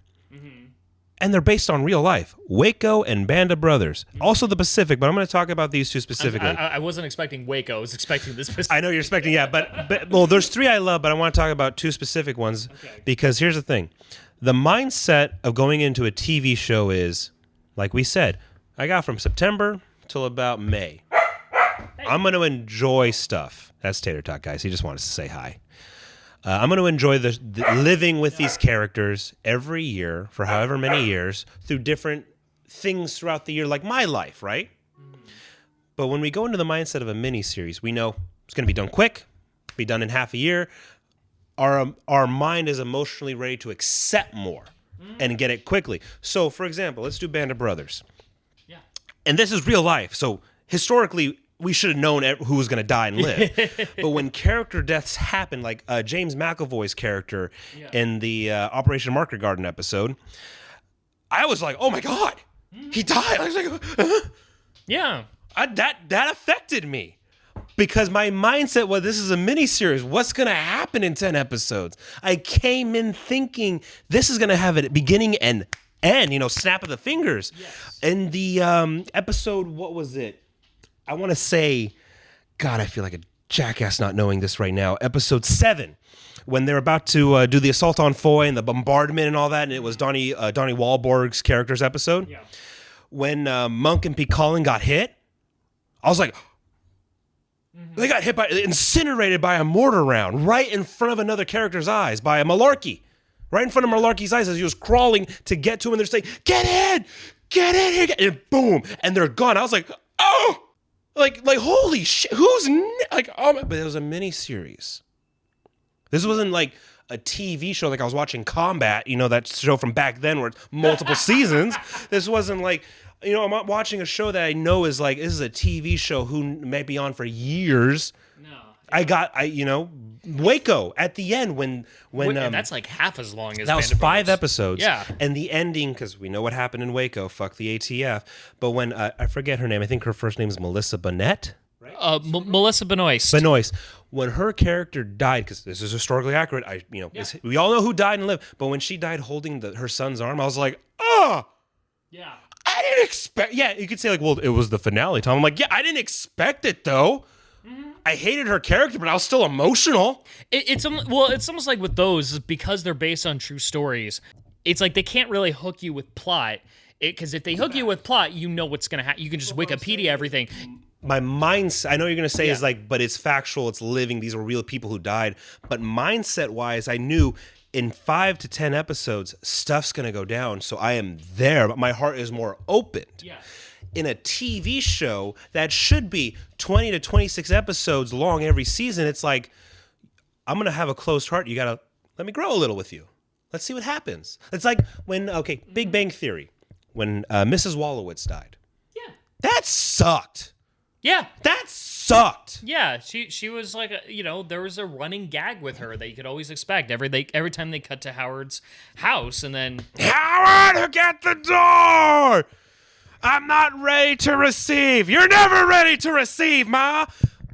and they're based on real life. Waco and Band of Brothers. Also The Pacific, but I'm going to talk about these 2 specifically. I wasn't expecting Waco. I was expecting this specific. I know you're expecting, yeah, but well, there's 3 I love, but I want to talk about 2 specific ones, because here's the thing. The mindset of going into a TV show is, like we said, I got from September till about May. I'm going to enjoy stuff. That's Tater Tot, guys. He just wanted to say hi. I'm going to enjoy the living with these characters every year for however many years through different things throughout the year, like my life, right? But when we go into the mindset of a miniseries, we know it's going to be done quick, be done in half a year. Our mind is emotionally ready to accept more and get it quickly. So, for example, let's do Band of Brothers. Yeah. And this is real life. So, historically, we should have known who was going to die and live. But when character deaths happen, like James McAvoy's character in the Operation Market Garden episode, I was like, oh my God, he died. I was like, yeah. that affected me because my mindset was this is a miniseries. What's going to happen in 10 episodes? I came in thinking this is going to have a beginning and end, snap of the fingers. Yes. And the episode, what was it? I want to say, God, I feel like a jackass not knowing this right now. Episode 7. When they're about to do the assault on Foy and the bombardment and all that, and it was Donnie Wahlberg's character's episode. Yeah. When Monk and Pete Cullen got hit, I was like, they got incinerated by a mortar round right in front of another character's eyes, by a Malarkey. Right in front of Malarkey's eyes as he was crawling to get to him, and they're saying, get in here, and boom, and they're gone. I was like, oh, like holy shit, but it was a mini series. This wasn't like a TV show like I was watching Combat, that show from back then where it's multiple seasons. This wasn't like, I'm not watching a show that I know is like, this is a TV show who may be on for years. No. Waco at the end when that's like half as long as that was 5 episodes. Yeah. And the ending, because we know what happened in Waco, fuck the ATF. But when, I forget her name, I think her first name is Melissa Bennett. Right? Melissa Benoist. When her character died, because this is historically accurate, we all know who died and lived, but when she died holding her son's arm, I was like, oh, yeah, I didn't expect. Yeah, you could say like, well, it was the finale, Tom. I'm like, yeah, I didn't expect it though. Mm-hmm. I hated her character, but I was still emotional. It's almost like with those, because they're based on true stories. It's like they can't really hook you with plot, because if they hook you with plot, you know what's gonna happen. You can just Wikipedia everything. My mindset, I know you're going to say is like, but it's factual, it's living, these are real people who died. But mindset-wise, I knew in 5 to 10 episodes, stuff's going to go down, so I am there, but my heart is more opened. Yeah. In a TV show that should be 20 to 26 episodes long every season, it's like, I'm going to have a closed heart. You got to let me grow a little with you. Let's see what happens. It's like when, Big Bang Theory, when Mrs. Wolowitz died. Yeah. That sucked. Yeah. That sucked. Yeah, she was like, there was a running gag with her that you could always expect every time they cut to Howard's house, and then Howard, get the door! I'm not ready to receive. You're never ready to receive, Ma.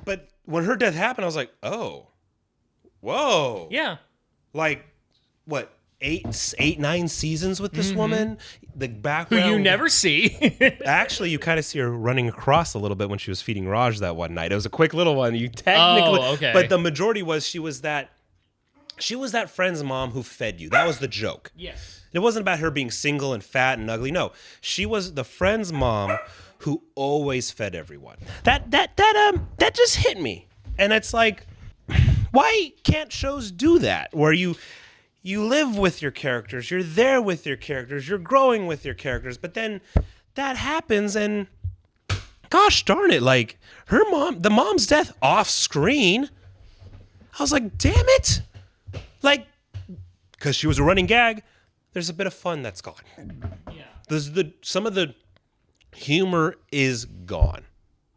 But when her death happened, I was like, oh, whoa. Yeah. Like, what? 9 seasons with this woman, the background who you never see. Actually, you kind of see her running across a little bit when she was feeding Raj that one night. It was a quick little one. You technically, okay. But the majority was she was that friend's mom who fed you. That was the joke. Yes. It wasn't about her being single and fat and ugly. No, she was the friend's mom who always fed everyone. That just hit me, and it's like, why can't shows do that where you live with your characters, you're there with your characters, you're growing with your characters, but then that happens and gosh darn it, like the mom's death off screen, I was like, damn it. Like, because she was a running gag, there's a bit of fun that's gone. Yeah. Some of the humor is gone.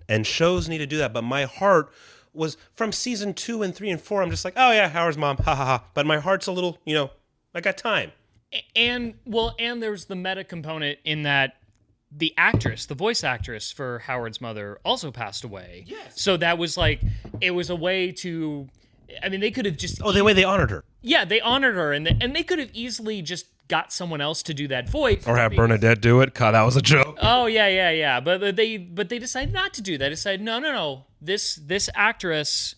And shows need to do that, but my heart was from season 2 and 3 and 4. I'm just like, oh yeah, Howard's mom, ha ha ha. But my heart's a little, I got time. And there's the meta component in that the voice actress for Howard's mother also passed away. Yes. So that was like, it was a way to, they could have just... Oh, the way they honored her. Yeah, they honored her, and they could have easily just got someone else to do that voice. Or have Bernadette do it. God, that was a joke. Oh, yeah. But they decided not to do that. They decided, no. This actress,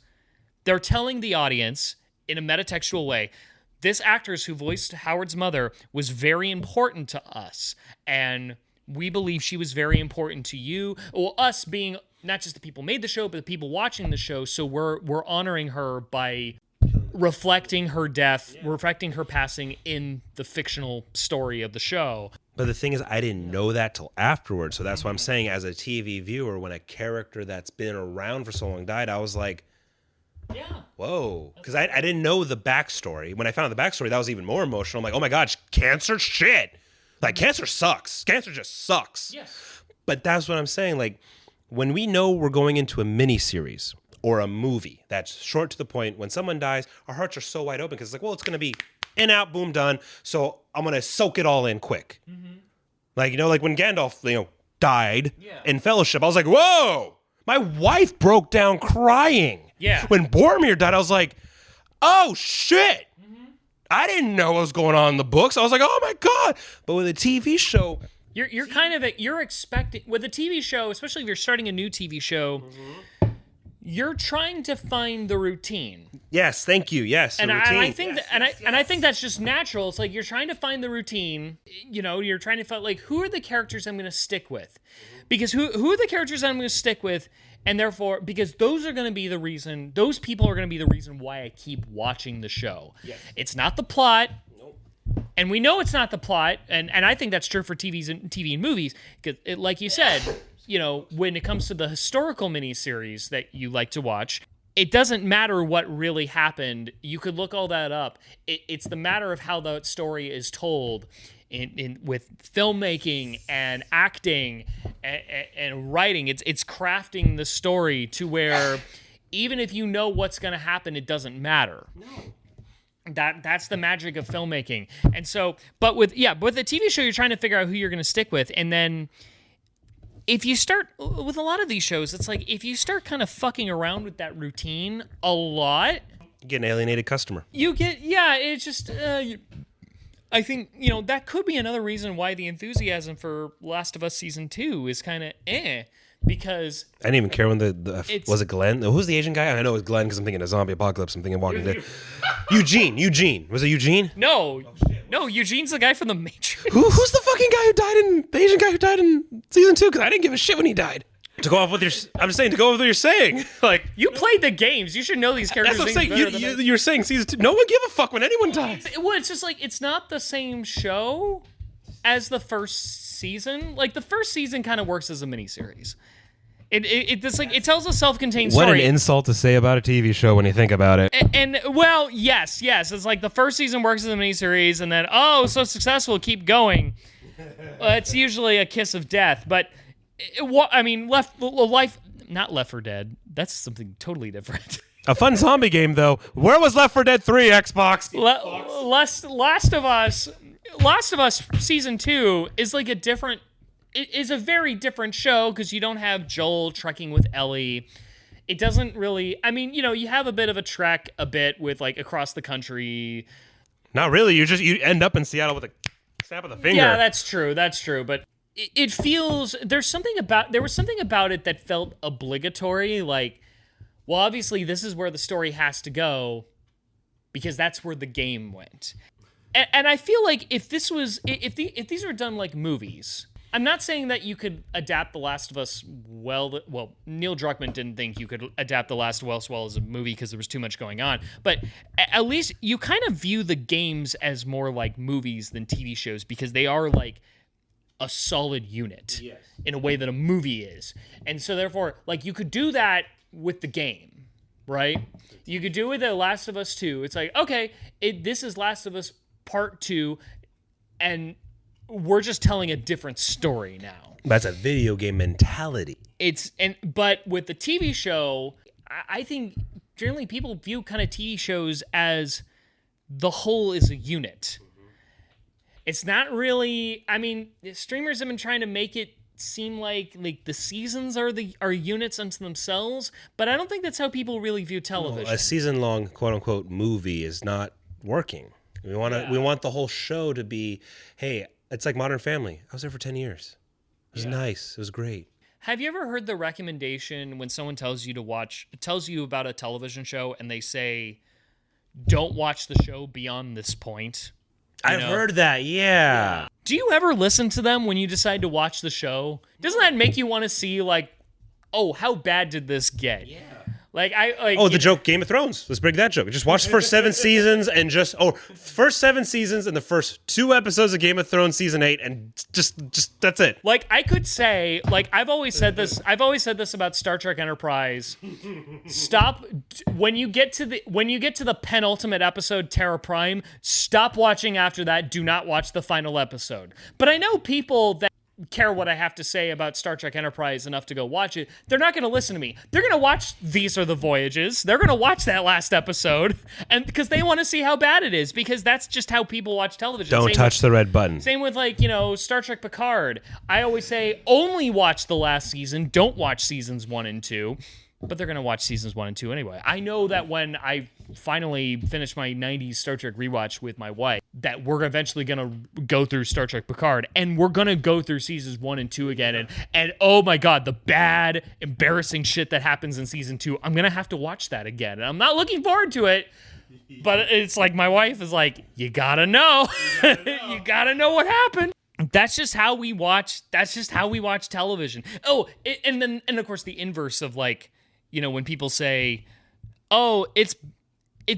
they're telling the audience in a metatextual way, this actress who voiced Howard's mother was very important to us, and we believe she was very important to you. Well, us being not just the people made the show, but the people watching the show. So we're honoring her by reflecting her death, reflecting her passing in the fictional story of the show. But the thing is, I didn't know that till afterwards. So that's what I'm saying. As a TV viewer, when a character that's been around for so long died, I was like, yeah, whoa. Because I didn't know the backstory. When I found out the backstory, that was even more emotional. I'm like, oh my God, cancer shit. Like, cancer sucks. Cancer just sucks. Yes. But that's what I'm saying. Like, when we know we're going into a mini-series or a movie that's short to the point, when someone dies, our hearts are so wide open because it's like, well, it's going to be in, out, boom, done. So I'm going to soak it all in quick. Mm-hmm. Like, like when Gandalf, died in Fellowship. I was like, whoa! My wife broke down crying. Yeah. When Boromir died, I was like, oh shit! I didn't know what was going on in the books. I was like, oh my god! But with a TV show, you're expecting with a TV show, especially if you're starting a new TV show. You're trying to find the routine. Yes, thank you. Yes, and the routine. I think I think that's just natural. It's like you're trying to find the routine. You know, you're trying to find like who are the characters I'm going to stick with, because who are the characters I'm going to stick with, and therefore because those are going to be the reason. Those people are going to be the reason why I keep watching the show. Yes. It's not the plot. And we know it's not the plot, and I think that's true for TV and movies, because like you said, you know, when it comes to the historical miniseries that you like to watch, it doesn't matter what really happened. You could look all that up. It's the matter of how the story is told with filmmaking and acting and writing. It's crafting the story to where even if you know what's going to happen, it doesn't matter. No. That's the magic of filmmaking. And so, but with the TV show, you're trying to figure out who you're going to stick with. And then if you start with a lot of these shows, it's like if you start kind of fucking around with that routine a lot, you get an alienated customer. It's just, I think, you know, that could be another reason why the enthusiasm for Last of Us Season 2 is kind of because I didn't even care when was it Glenn? Who's the Asian guy? I know it was Glenn because I'm thinking of Zombie Apocalypse. I'm thinking Walking Dead. Eugene. Was it Eugene? No, Eugene's the guy from The Matrix. Who's the fucking guy who died the Asian guy who died in Season 2? Because I didn't give a shit when he died. To go off with I'm saying to go off with what you're saying. Like, you played the games. You should know these characters. That's what I'm saying. You're saying Season 2. No one give a fuck when anyone dies. It's just like, it's not the same show as the first season. Like, the first season kind of works as a miniseries. It tells a self-contained story. What an insult to say about a TV show when you think about it. And well, yes. It's like the first season works as a miniseries, and then, so successful, keep going. It's usually a kiss of death. But, not Left 4 Dead. That's something totally different. A fun zombie game, though. Where was Left 4 Dead 3, Xbox? Last of Us Season 2 is like it is a very different show because you don't have Joel trekking with Ellie. It doesn't really, you have a bit of a trek with like across the country. Not really. You end up in Seattle with a snap of the finger. Yeah, that's true. But it feels, there was something about it that felt obligatory. Like, well, obviously this is where the story has to go because that's where the game went. And I feel like if these were done like movies, I'm not saying that you could adapt The Last of Us well. Well, Neil Druckmann didn't think you could adapt The Last of Us well as a movie because there was too much going on. But at least you kind of view the games as more like movies than TV shows because they are like a solid unit in a way that a movie is. And so therefore, like you could do that with the game, right? You could do it with The Last of Us 2. It's like, okay, this is Last of Us Part 2, and we're just telling a different story now. That's a video game mentality. But with the TV show, I think generally people view kind of TV shows as the whole is a unit. It's not really. Streamers have been trying to make it seem like the seasons are units unto themselves, but I don't think that's how people really view television. No, a season-long quote unquote movie is not working. We want the whole show to be, hey. It's like Modern Family. I was there for 10 years. It was nice. It was great. Have you ever heard the recommendation when someone tells you about a television show and they say, don't watch the show beyond this point? I've heard that, yeah. Do you ever listen to them when you decide to watch the show? Doesn't that make you want to see, like, oh, how bad did this get? Yeah. The joke Game of Thrones. Let's break that joke. Just watch the first 7 seasons and first 7 seasons and the first 2 episodes of Game of Thrones season 8 and just that's it. Like I could say, like I've always said this about Star Trek Enterprise. Stop when you get to the penultimate episode, Terra Prime, stop watching after that. Do not watch the final episode. But I know people that care what I have to say about Star Trek Enterprise enough to go watch it, they're not going to listen to me. They're going to watch These Are the Voyages. They're going to watch that last episode, and because they want to see how bad it is, because that's just how people watch television. Don't touch the red button. Same with, like, Star Trek Picard. I always say only watch the last season. Don't watch seasons 1 and 2. But they're going to watch seasons 1 and 2 anyway. I know that when I finally finish my 90s Star Trek rewatch with my wife, that we're eventually going to go through Star Trek Picard, and we're going to go through seasons 1 and 2 again. And oh my God, the bad, embarrassing shit that happens in season 2, I'm going to have to watch that again. And I'm not looking forward to it, but it's like my wife is like, you got to know. You got to know what happened. That's just how we watch. That's just how we watch television. Oh, and of course the inverse of, like, when people say, oh, it's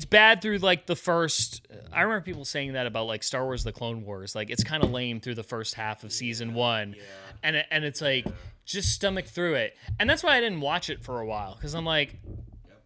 bad through, like, the first... I remember people saying that about, like, Star Wars The Clone Wars. Like, it's kind of lame through the first half of season 1. Yeah. And it's like, just stomach through it. And that's why I didn't watch it for a while. Because I'm like,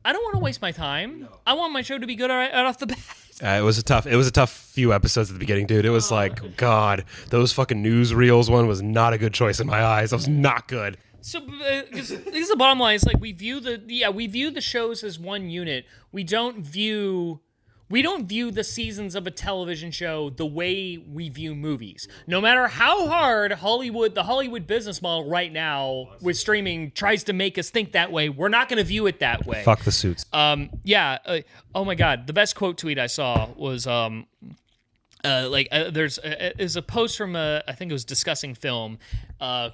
I don't want to waste my time. No. I want my show to be good right off the bat. It was a tough few episodes at the beginning, dude. It was like, God, those fucking newsreels one was not a good choice in my eyes. That was not good. So, because the bottom line is, like, we view the shows as one unit. We don't view the seasons of a television show the way we view movies. No matter how hard the Hollywood business model right now with streaming tries to make us think that way, we're not going to view it that way. Fuck the suits. Oh my God, the best quote tweet I saw was there's a post from I think it was Discussing Film,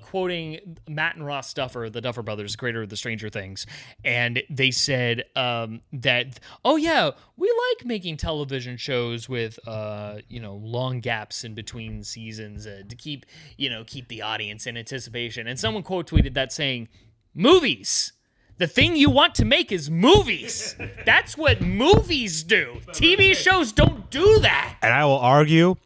quoting Matt and Ross Duffer, the Duffer Brothers, creator of the Stranger Things, and they said that, oh yeah, we like making television shows with long gaps in between seasons to keep the audience in anticipation. And someone quote tweeted that saying, "Movies. The thing you want to make is movies. That's what movies do. TV shows don't do that." And I will argue,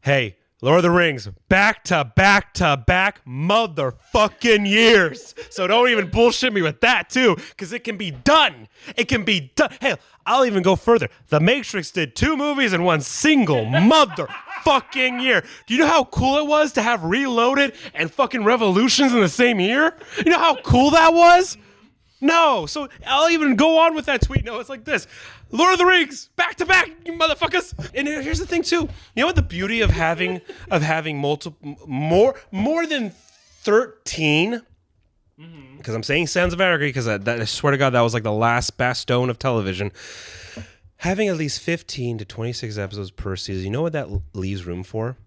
hey, Lord of the Rings, back to back to back motherfucking years. So don't even bullshit me with that, too, because it can be done. It can be done. Hell, I'll even go further. The Matrix did 2 movies in one single motherfucking year. Do you know how cool it was to have Reloaded and fucking Revolutions in the same year? You know how cool that was? No, so I'll even go on with that tweet. No, it's like this: Lord of the Rings, back to back, you motherfuckers. And here's the thing too. You know what the beauty of having multiple more than 13? Because I'm saying Sons of Anarchy because I swear to God that was like the last bastion of television. Having at least 15 to 26 episodes per season. You know what that leaves room for?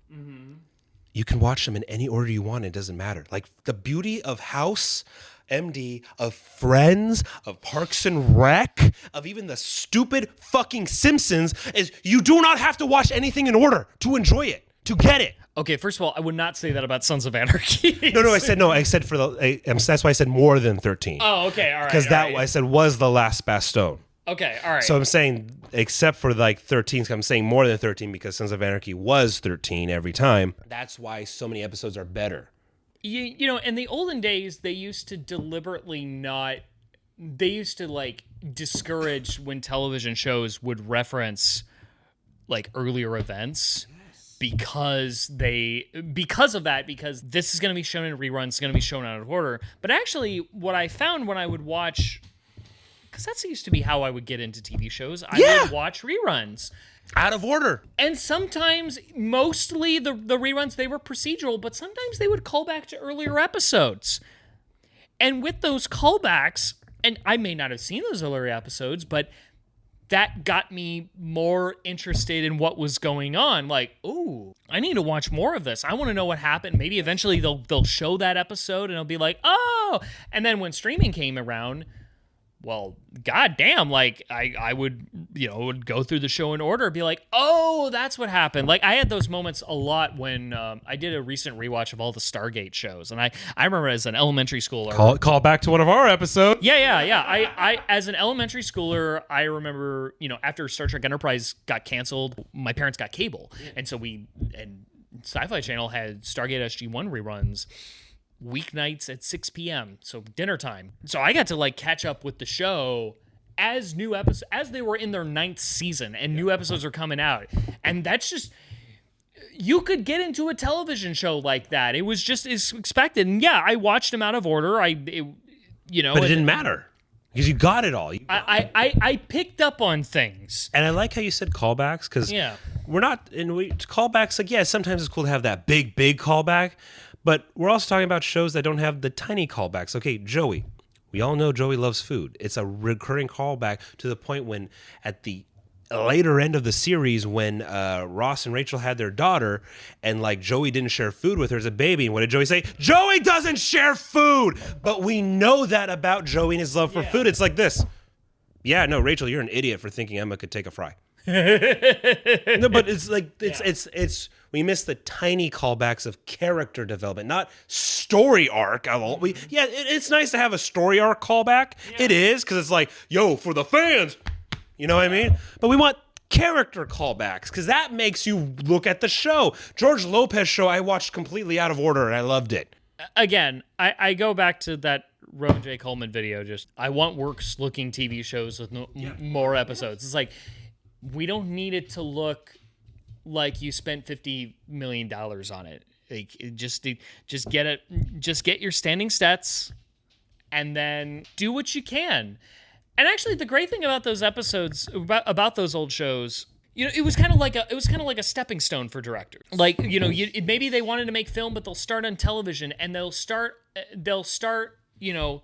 You can watch them in any order you want. It doesn't matter. Like the beauty of House MD, of Friends, of Parks and Rec, of even the stupid fucking Simpsons is you do not have to watch anything in order to enjoy it, to get it. Okay, first of all, I would not say that about Sons of Anarchy. No, I said for that's why I said more than 13. Oh, okay, all right. Because I said was the last bastion. Okay, all right. So I'm saying, except for like 13, I'm saying more than 13 because Sons of Anarchy was 13 every time. That's why so many episodes are better. In the olden days, they used to like discourage when television shows would reference like earlier events because of that, because this is going to be shown in reruns, it's going to be shown out of order. But actually, what I found when I would watch, because that used to be how I would get into TV shows, I would watch reruns. Out of order. And sometimes, mostly the reruns, they were procedural, but sometimes they would call back to earlier episodes. And with those callbacks, and I may not have seen those earlier episodes, but that got me more interested in what was going on. Like, ooh, I need to watch more of this. I want to know what happened. Maybe eventually they'll show that episode and it'll be like, oh. And then when streaming came around, well, goddamn, like I would, would go through the show in order, be like, oh, that's what happened. Like I had those moments a lot when I did a recent rewatch of all the Stargate shows, and I remember as an elementary schooler. Call back to one of our episodes. Yeah. I as an elementary schooler, I remember, after Star Trek Enterprise got canceled, my parents got cable, and so and Sci-Fi Channel had Stargate SG-1 reruns weeknights at 6 p.m. so dinner time. So I got to like catch up with the show as new episodes, as they were in their 9th season and new episodes are coming out. And that's just you could get into a television show like that. It was just as expected. And yeah, I watched them out of order. But it didn't matter because you got it all. I picked up on things. And I like how you said callbacks because we're not callbacks. Like, yeah, sometimes it's cool to have that big callback, but we're also talking about shows that don't have the tiny callbacks. Okay, Joey. We all know Joey loves food. It's a recurring callback to the point when at the later end of the series when Ross and Rachel had their daughter and like Joey didn't share food with her as a baby. And what did Joey say? Joey doesn't share food. But we know that about Joey and his love for food. It's like this. Yeah, no, Rachel, you're an idiot for thinking Emma could take a fry. No, but it's like it's we miss the tiny callbacks of character development, not story arc. It's nice to have a story arc callback. Yeah. It is because it's like, yo, for the fans. You know what I mean? But we want character callbacks because that makes you look at the show. George Lopez show I watched completely out of order and I loved it. Again, I go back to that Rowan J. Coleman video. Just I want works-looking TV shows with more episodes. It's like we don't need it to look like you spent $50 million on it. Like just get it. Just get your standing stats, and then do what you can. And actually, the great thing about those episodes, about those old shows, it was kind of like a stepping stone for directors. Like, maybe they wanted to make film, but they'll start on television, and they'll start,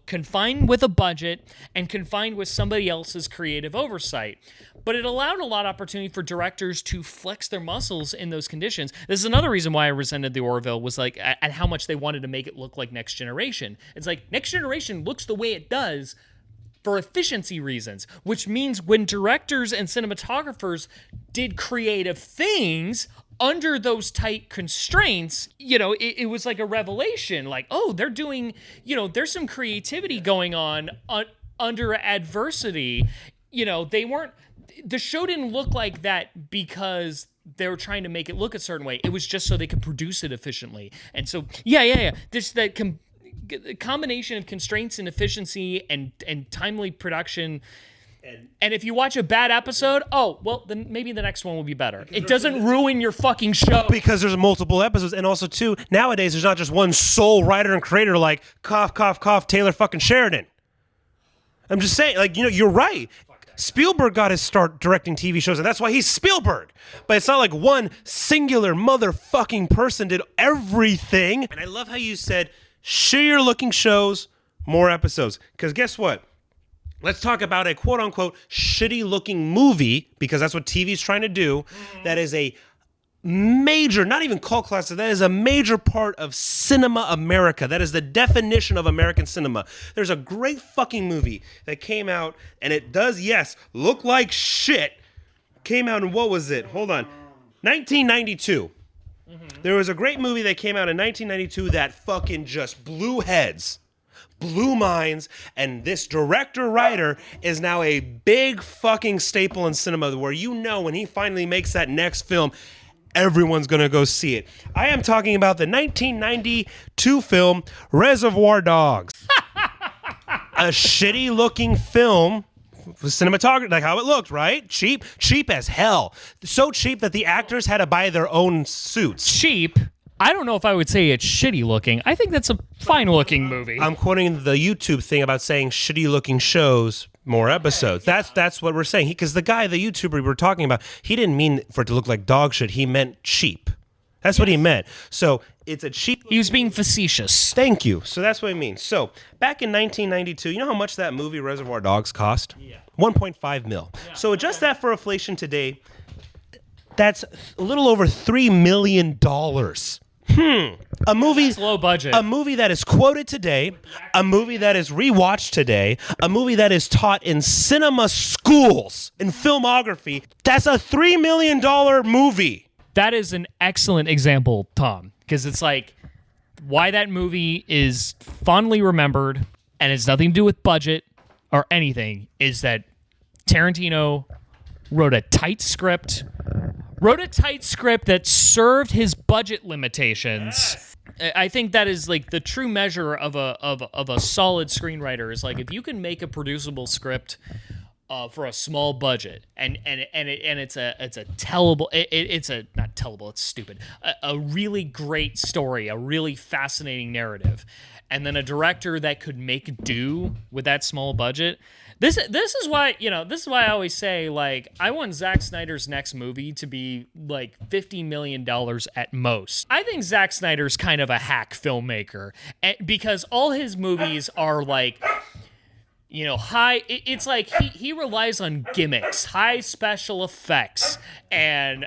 confined with a budget and confined with somebody else's creative oversight. But it allowed a lot of opportunity for directors to flex their muscles in those conditions. This is another reason why I resented the Orville was like at how much they wanted to make it look like Next Generation. It's like Next Generation looks the way it does for efficiency reasons, which means when directors and cinematographers did creative things under those tight constraints, it was like a revelation. Like, oh, they're doing, there's some creativity going on under adversity. The show didn't look like that because they were trying to make it look a certain way. It was just so they could produce it efficiently. And so, there's that combination of constraints and efficiency and timely production. And if you watch a bad episode, then maybe the next one will be better. It doesn't ruin your fucking show. Because there's multiple episodes. And also, too, nowadays, there's not just one sole writer and creator like, cough, cough, cough, Taylor fucking Sheridan. I'm just saying, you're right. Spielberg got his start directing TV shows, and that's why he's Spielberg. But it's not like one singular motherfucking person did everything. And I love how you said, shittier looking shows, more episodes. Because guess what? Let's talk about a quote-unquote shitty-looking movie, because that's what TV's trying to do, that is a major, not even cult classic, that is a major part of cinema America. That is the definition of American cinema. There's a great fucking movie that came out, and it does, yes, look like shit. Came out in, what was it? Hold on. 1992. There was a great movie that came out in 1992 that fucking just blew heads. Blew minds, and this director-writer is now a big fucking staple in cinema where when he finally makes that next film, everyone's going to go see it. I am talking about the 1992 film Reservoir Dogs. A shitty-looking film with cinematography, like how it looked, right? Cheap as hell. So cheap that the actors had to buy their own suits. Cheap? I don't know if I would say it's shitty looking. I think that's a fine looking movie. I'm quoting the YouTube thing about saying shitty looking shows, more episodes. That's what we're saying. Because the YouTuber we were talking about, he didn't mean for it to look like dog shit. He meant cheap. That's what he meant. So it's a cheap... He was being facetious. Thank you. So that's what I mean. So back in 1992, you know how much that movie Reservoir Dogs cost? Yeah. 1.5 mil. Yeah. So adjust that for inflation today. That's a little over $3 million. A movie, that's low budget. A movie that is quoted today, a movie that is rewatched today, a movie that is taught in cinema schools, in filmography. That's a $3 million movie. That is an excellent example, Tom, because it's like why that movie is fondly remembered and it's nothing to do with budget or anything is that Tarantino wrote a tight script that served his budget limitations. Yes. I think that is like the true measure of a solid screenwriter is like if you can make a producible script for a small budget and it's a tellable, it's a not tellable. It's stupid. A really great story, a really fascinating narrative, and then a director that could make do with that small budget. This is why, this is why I always say, like, I want Zack Snyder's next movie to be like $50 million at most. I think Zack Snyder's kind of a hack filmmaker because all his movies are like, high. It's like he relies on gimmicks, high special effects, and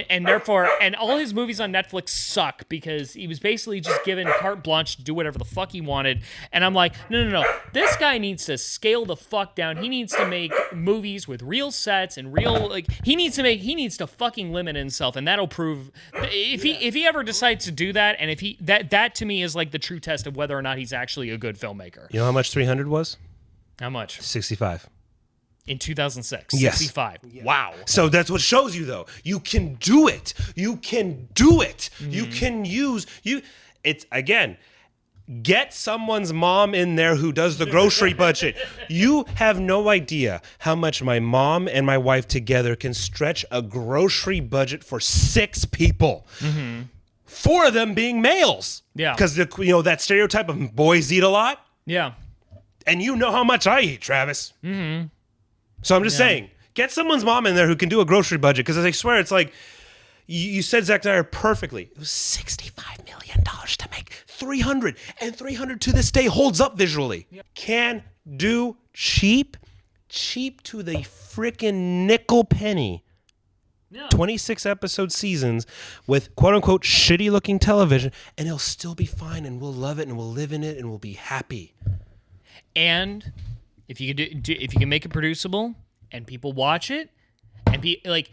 therefore, and all his movies on Netflix suck because he was basically just given carte blanche to do whatever the fuck he wanted. And I'm like, no, this guy needs to scale the fuck down. He needs to make movies with real sets and real, like, he needs to fucking limit himself, and that'll prove if he ever decides to do that, and if he that to me is like the true test of whether or not he's actually a good filmmaker. You know how much 300 was? How much? 65. In 2006. Yes. 65. Yeah. Wow. So that's what shows you, though. You can do it. You can do it. Mm-hmm. You can it's, again, get someone's mom in there who does the grocery budget. You have no idea how much my mom and my wife together can stretch a grocery budget for 6 people. Mm-hmm. 4 of them being males. Yeah. Because, that stereotype of boys eat a lot. Yeah. And you know how much I eat, Travis. Mm-hmm. So I'm just saying, get someone's mom in there who can do a grocery budget. Because I swear, it's like, you said Zack Snyder perfectly. It was $65 million to make 300. And 300 to this day holds up visually. Yep. Can do cheap to the freaking nickel penny. Yeah. 26 episode seasons with quote unquote shitty looking television. And it'll still be fine. And we'll love it. And we'll live in it. And we'll be happy. And if you can make it producible and people watch it and be like,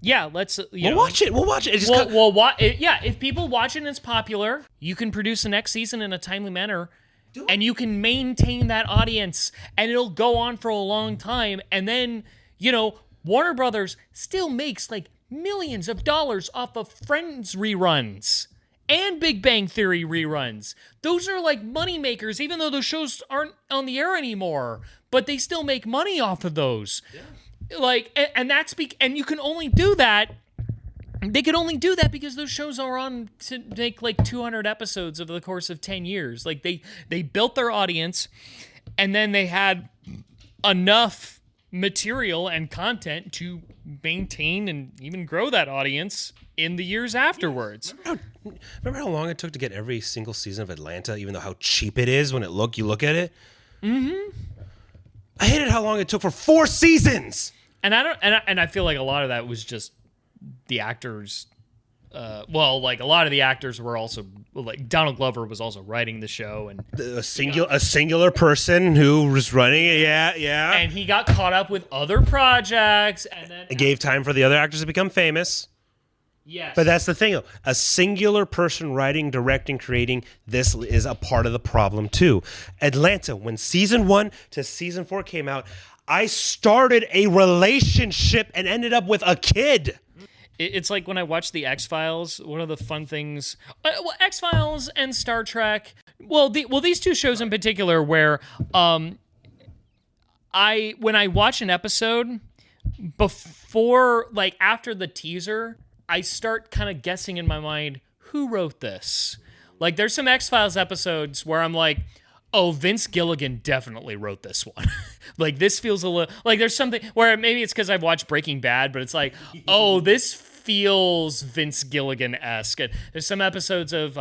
yeah, let's we'll watch it. We'll watch it. If people watch it and it's popular, you can produce the next season in a timely manner, and you can maintain that audience, and it'll go on for a long time. And then Warner Brothers still makes like millions of dollars off of Friends reruns. And Big Bang Theory reruns. Those are like money makers, even though those shows aren't on the air anymore. But they still make money off of those. Yeah. Like, and you can only do that. They could only do that because those shows are on to make like 200 episodes over the course of 10 years. Like they built their audience, and then they had enough material and content to maintain and even grow that audience in the years afterwards. Remember how long it took to get every single season of Atlanta, even though how cheap it is when you look at it? Mm-hmm. I hated how long it took for 4 seasons. And I feel like a lot of that was just the actors. A lot of the actors were also, like, Donald Glover was also writing the show, and a singular person who was running it. Yeah. And he got caught up with other projects, and then it gave time for the other actors to become famous. Yes. But that's the thing, though. A singular person writing, directing, creating, this is a part of the problem, too. Atlanta, when season 1 to season 4 came out, I started a relationship and ended up with a kid. It's like when I watched the X-Files, one of the fun things... X-Files and Star Trek... these 2 shows in particular where when I watch an episode, before, like, after the teaser... I start kind of guessing in my mind, who wrote this? Like, there's some X-Files episodes where I'm like, oh, Vince Gilligan definitely wrote this one. Like, this feels a little... Like, there's something... Where maybe it's because I've watched Breaking Bad, but it's like, oh, this feels Vince Gilligan-esque. And there's some episodes of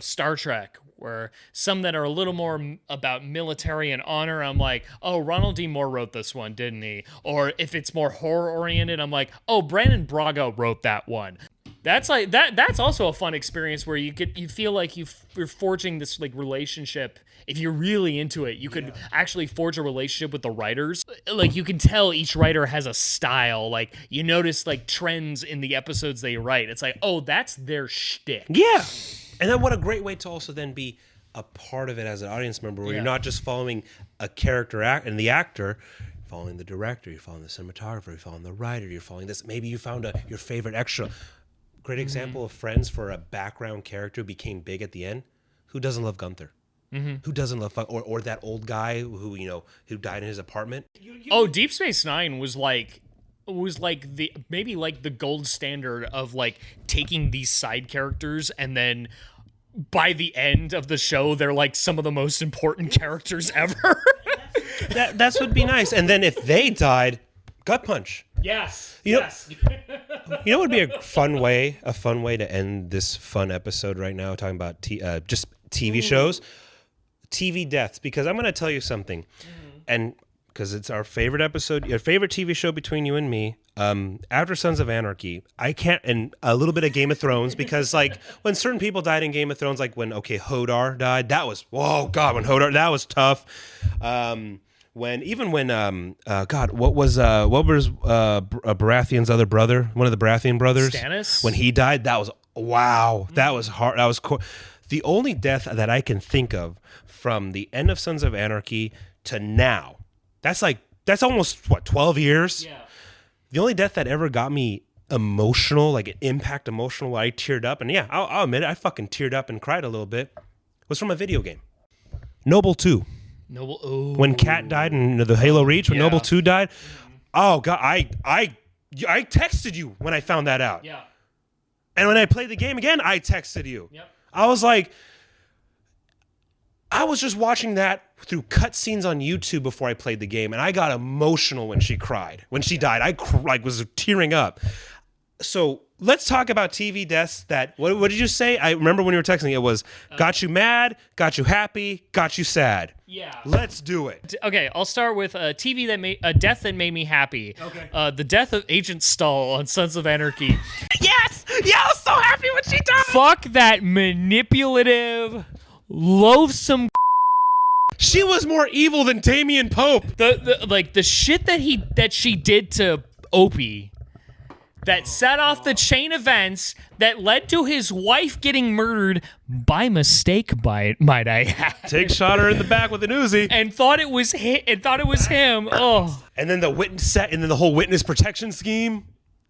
Star Trek where some that are a little more about military and honor, I'm like, oh, Ronald D. Moore wrote this one, didn't he? Or if it's more horror-oriented, I'm like, oh, Brandon Braga wrote that one. That's like that's also a fun experience where you feel like you're forging this like relationship. If you're really into it, you could actually forge a relationship with the writers. Like, you can tell each writer has a style. Like, you notice like trends in the episodes they write. It's like, oh, that's their shtick. Yeah. And then what a great way to also then be a part of it as an audience member, where you're not just following a character and the actor, you're following the director, you're following the cinematographer, you're following the writer, you're following this. Maybe you found your favorite extra. Great example of Friends for a background character who became big at the end. Who doesn't love Gunther? Mm-hmm. Who doesn't love or that old guy who died in his apartment? Oh, Deep Space Nine was like was like the gold standard of like taking these side characters, and then by the end of the show they're like some of the most important characters ever. That's would be nice. And then if they died, gut punch. Yes. Yes. You know what would be a fun way to end this fun episode right now, talking about just TV shows, TV deaths, because I'm going to tell you something. And because it's our favorite episode, your favorite TV show between you and me, after Sons of Anarchy, I can't, and a little bit of Game of Thrones, because like when certain people died in Game of Thrones, like when Hodor died, that was, when Hodor, that was tough. What was Baratheon's other brother, one of the Baratheon brothers, Stannis? When he died, that was that was hard. That was the only death that I can think of from the end of Sons of Anarchy to now. That's almost 12 years. Yeah. The only death that ever got me emotional, like an impact emotional, where I teared up, and yeah, I'll admit it, I fucking teared up and cried a little bit, was from a video game. Noble 2. Noble. Oh. When Kat died in the Halo Reach, when Noble 2 died, oh god, I texted you when I found that out. Yeah. And when I played the game again, I texted you. Yep. I was just watching that through cutscenes on YouTube before I played the game, and I got emotional when she cried. When she died, I was tearing up. So let's talk about TV deaths that, what did you say? I remember when you were texting, it was got you mad, got you happy, got you sad. Yeah. Let's do it. Okay, I'll start with a death that made me happy. Okay. The death of Agent Stull on Sons of Anarchy. Yes! Yeah, I was so happy when she died! Fuck that manipulative, loathsome. She was more evil than Damian Pope. The shit that she did to Opie, that set off the chain events that led to his wife getting murdered by mistake, might I add. Shot her in the back with an Uzi. And thought it was him. Oh. And then the whole witness protection scheme.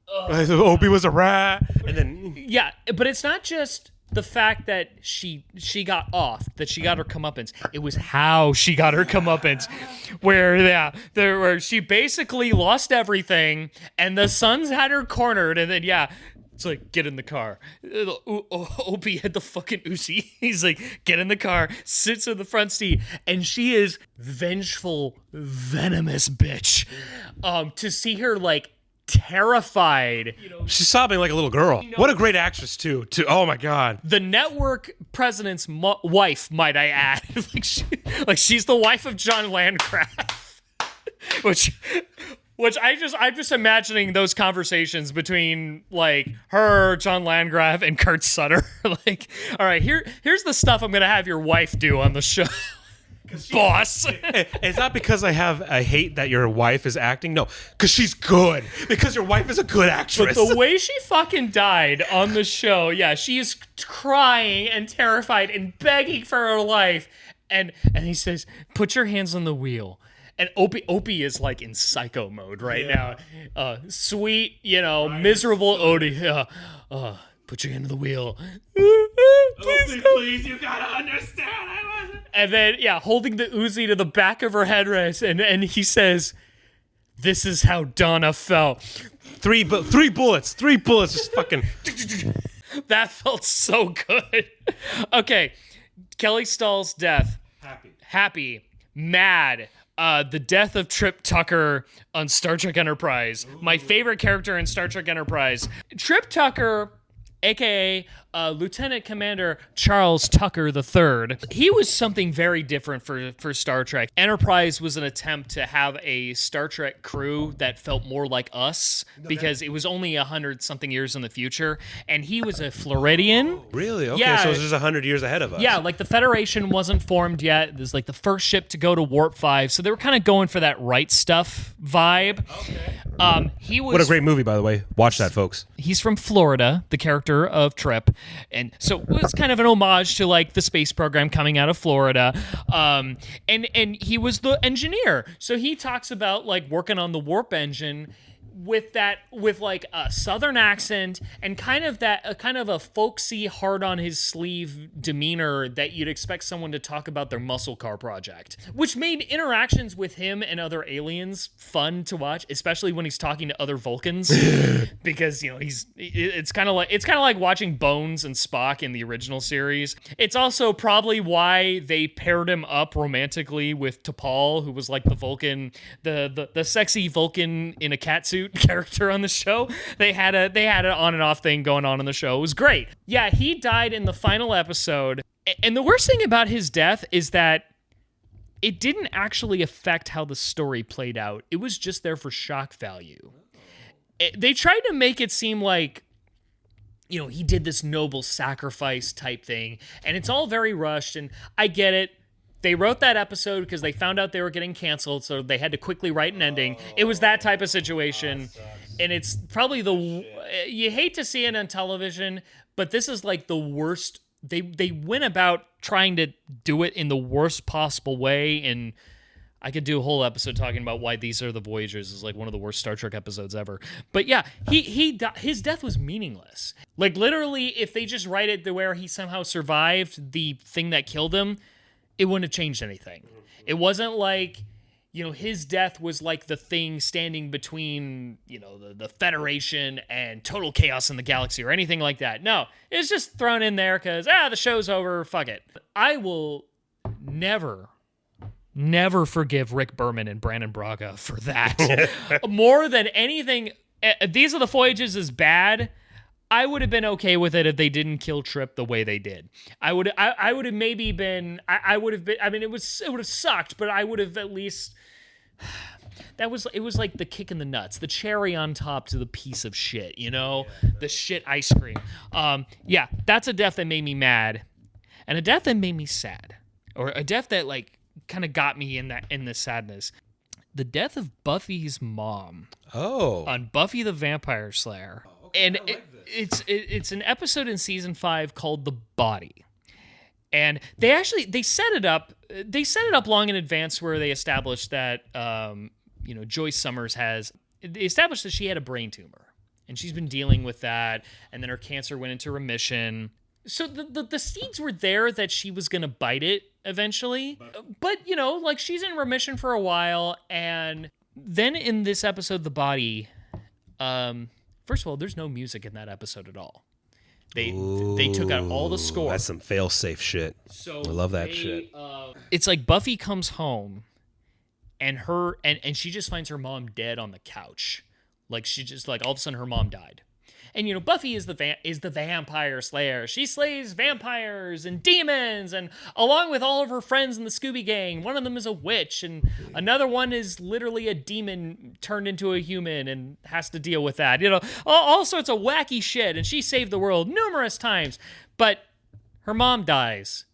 Opie was a rat. And then yeah, but it's not just the fact that she got off, that she got her comeuppance. It was how she got her comeuppance, where she basically lost everything, and the Sons had her cornered, and then it's like, get in the car. Opie had the fucking Uzi. He's like, get in the car, sits in the front seat, and she is vengeful, venomous bitch. To see her like terrified. She's sobbing like a little girl. What a great actress too. Oh my god. The network president's wife, might I add. She's the wife of John Landgraf. Which I'm just imagining those conversations between like her, John Landgraf, and Kurt Sutter. Like, all right, here's the stuff I'm gonna have your wife do on the show. Boss. It's not because I hate that your wife is acting. No, because she's good. Because your wife is a good actress. But the way she fucking died on the show, she is crying and terrified and begging for her life. And he says, "Put your hands on the wheel." And Opie is like in psycho mode right now. Sweet, miserable Odie. Put your hand on the wheel. Please, you gotta understand. And then, holding the Uzi to the back of her headrest, and he says, "This is how Donna felt." Three bullets, just fucking. That felt so good. Okay, Kelly Stahl's death. Happy. Mad. The death of Trip Tucker on Star Trek Enterprise. Ooh. My favorite character in Star Trek Enterprise. Trip Tucker, a.k.a. Lieutenant Commander Charles Tucker III. He was something very different for Star Trek. Enterprise was an attempt to have a Star Trek crew that felt more like us, because it was only 100-something years in the future, and he was a Floridian. Really? Okay, so it was just 100 years ahead of us. Yeah, like the Federation wasn't formed yet. It was like the first ship to go to Warp 5, so they were kind of going for that right stuff vibe. Okay. He was. What a great movie, by the way. Watch that, folks. He's from Florida, the character of Trip. And so it was kind of an homage to like the space program coming out of Florida. And he was the engineer. So he talks about like working on the warp engine with like a southern accent and kind of a folksy, hard on his sleeve demeanor that you'd expect someone to talk about their muscle car project, which made interactions with him and other aliens fun to watch, especially when he's talking to other Vulcans, because it's kind of like watching Bones and Spock in the original series. It's also probably why they paired him up romantically with T'Pol, who was like the Vulcan, the sexy Vulcan in a catsuit character on the show. They had an on and off thing going on in the show. It was great. Yeah, he died in the final episode. And the worst thing about his death is that it didn't actually affect how the story played out. It was just there for shock value. They tried to make it seem like, he did this noble sacrifice type thing, and it's all very rushed, and I get it. They wrote that episode because they found out they were getting canceled, so they had to quickly write an ending. It was that type of situation, and it's probably you hate to see it on television, but this is like the worst. They went about trying to do it in the worst possible way, and I could do a whole episode talking about why These Are the Voyagers is like one of the worst Star Trek episodes ever. But yeah, his death was meaningless. Like literally, if they just write it to where he somehow survived the thing that killed him, it wouldn't have changed anything. It wasn't like, his death was like the thing standing between, the Federation and total chaos in the galaxy or anything like that. No, it's just thrown in there because, the show's over, fuck it. I will never forgive Rick Berman and Brandon Braga for that. More than anything, These Are the Voyages is bad. I would have been okay with it if they didn't kill Trip the way they did. I would have maybe been, I would have been, I mean, it would have sucked, but I would have at least, it was like the kick in the nuts, the cherry on top to the piece of shit, the shit ice cream. Yeah, that's a death that made me mad, and a death that made me sad, or a death that like kind of got me in the sadness. The death of Buffy's mom. Oh. On Buffy the Vampire Slayer. Oh, okay. And it's an episode in season 5 called The Body. And they set it up long in advance where they established that Joyce Summers they established that she had a brain tumor, and she's been dealing with that, and then her cancer went into remission. So the seeds were there that she was going to bite it eventually. But she's in remission for a while, and then in this episode, The Body, first of all, there's no music in that episode at all. They took out all the score. That's some fail-safe shit. So I love that shit. It's like Buffy comes home, and she just finds her mom dead on the couch. Like she just all of a sudden her mom died. And Buffy is the vampire slayer. She slays vampires and demons, and along with all of her friends in the Scooby Gang, one of them is a witch, and another one is literally a demon turned into a human and has to deal with that. All sorts of wacky shit. And she saved the world numerous times, but her mom dies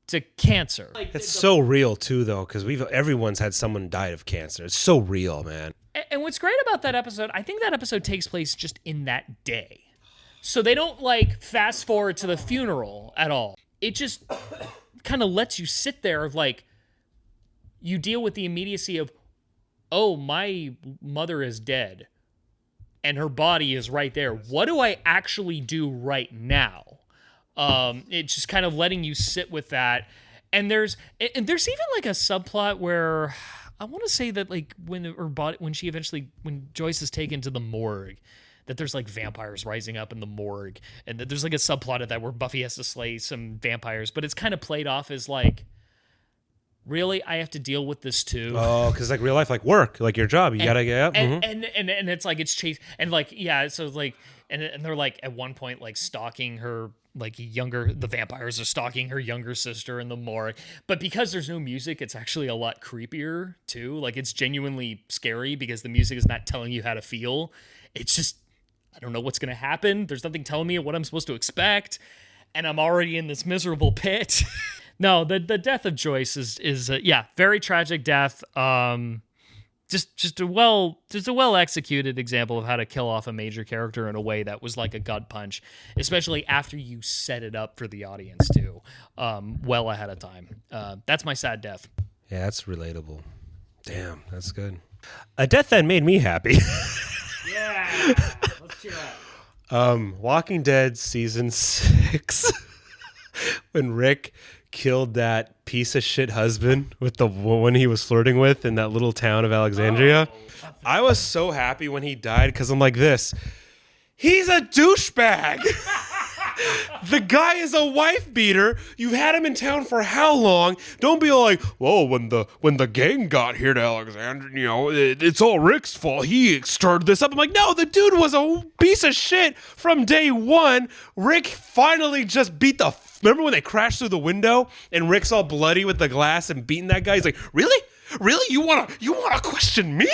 to cancer. It's so real too, though, because everyone's had someone died of cancer. It's so real, man. And what's great about that episode, I think that episode takes place just in that day. So they don't fast forward to the funeral at all. It just kind of lets you sit there of you deal with the immediacy of, oh, my mother is dead and her body is right there. What do I actually do right now? It's just kind of letting you sit with that. And there's even a subplot where I want to say that when Joyce is taken to the morgue, that there's vampires rising up in the morgue, and that there's a subplot of that where Buffy has to slay some vampires, but it's kind of played off as really, I have to deal with this too. Oh, because real life, work, your job, you gotta get up. And it's it's chase and so and they're at one point stalking her. The vampires are stalking her younger sister in the morgue. But because there's no music, it's actually a lot creepier too. It's genuinely scary because the music is not telling you how to feel. It's just, I don't know what's going to happen. There's nothing telling me what I'm supposed to expect. And I'm already in this miserable pit. No, the death of Joyce is very tragic death. Just a well executed example of how to kill off a major character in a way that was like a gut punch, especially after you set it up for the audience too, well ahead of time. That's my sad death. Yeah, that's relatable. Damn, that's good. A death that made me happy. Yeah. Let's cheer out. Walking Dead season 6, when Rick killed that piece of shit husband with the woman he was flirting with in that little town of Alexandria. I was so happy when he died because I'm like this. He's a douchebag. The guy is a wife beater. You've had him in town for how long? Don't be all like, well, when the gang got here to Alexandria, it's all Rick's fault. He stirred this up. I'm like, no, the dude was a piece of shit from day one. Rick finally just beat the. Remember when they crashed through the window and Rick's all bloody with the glass and beating that guy? He's like, really? Really? You wanna question me?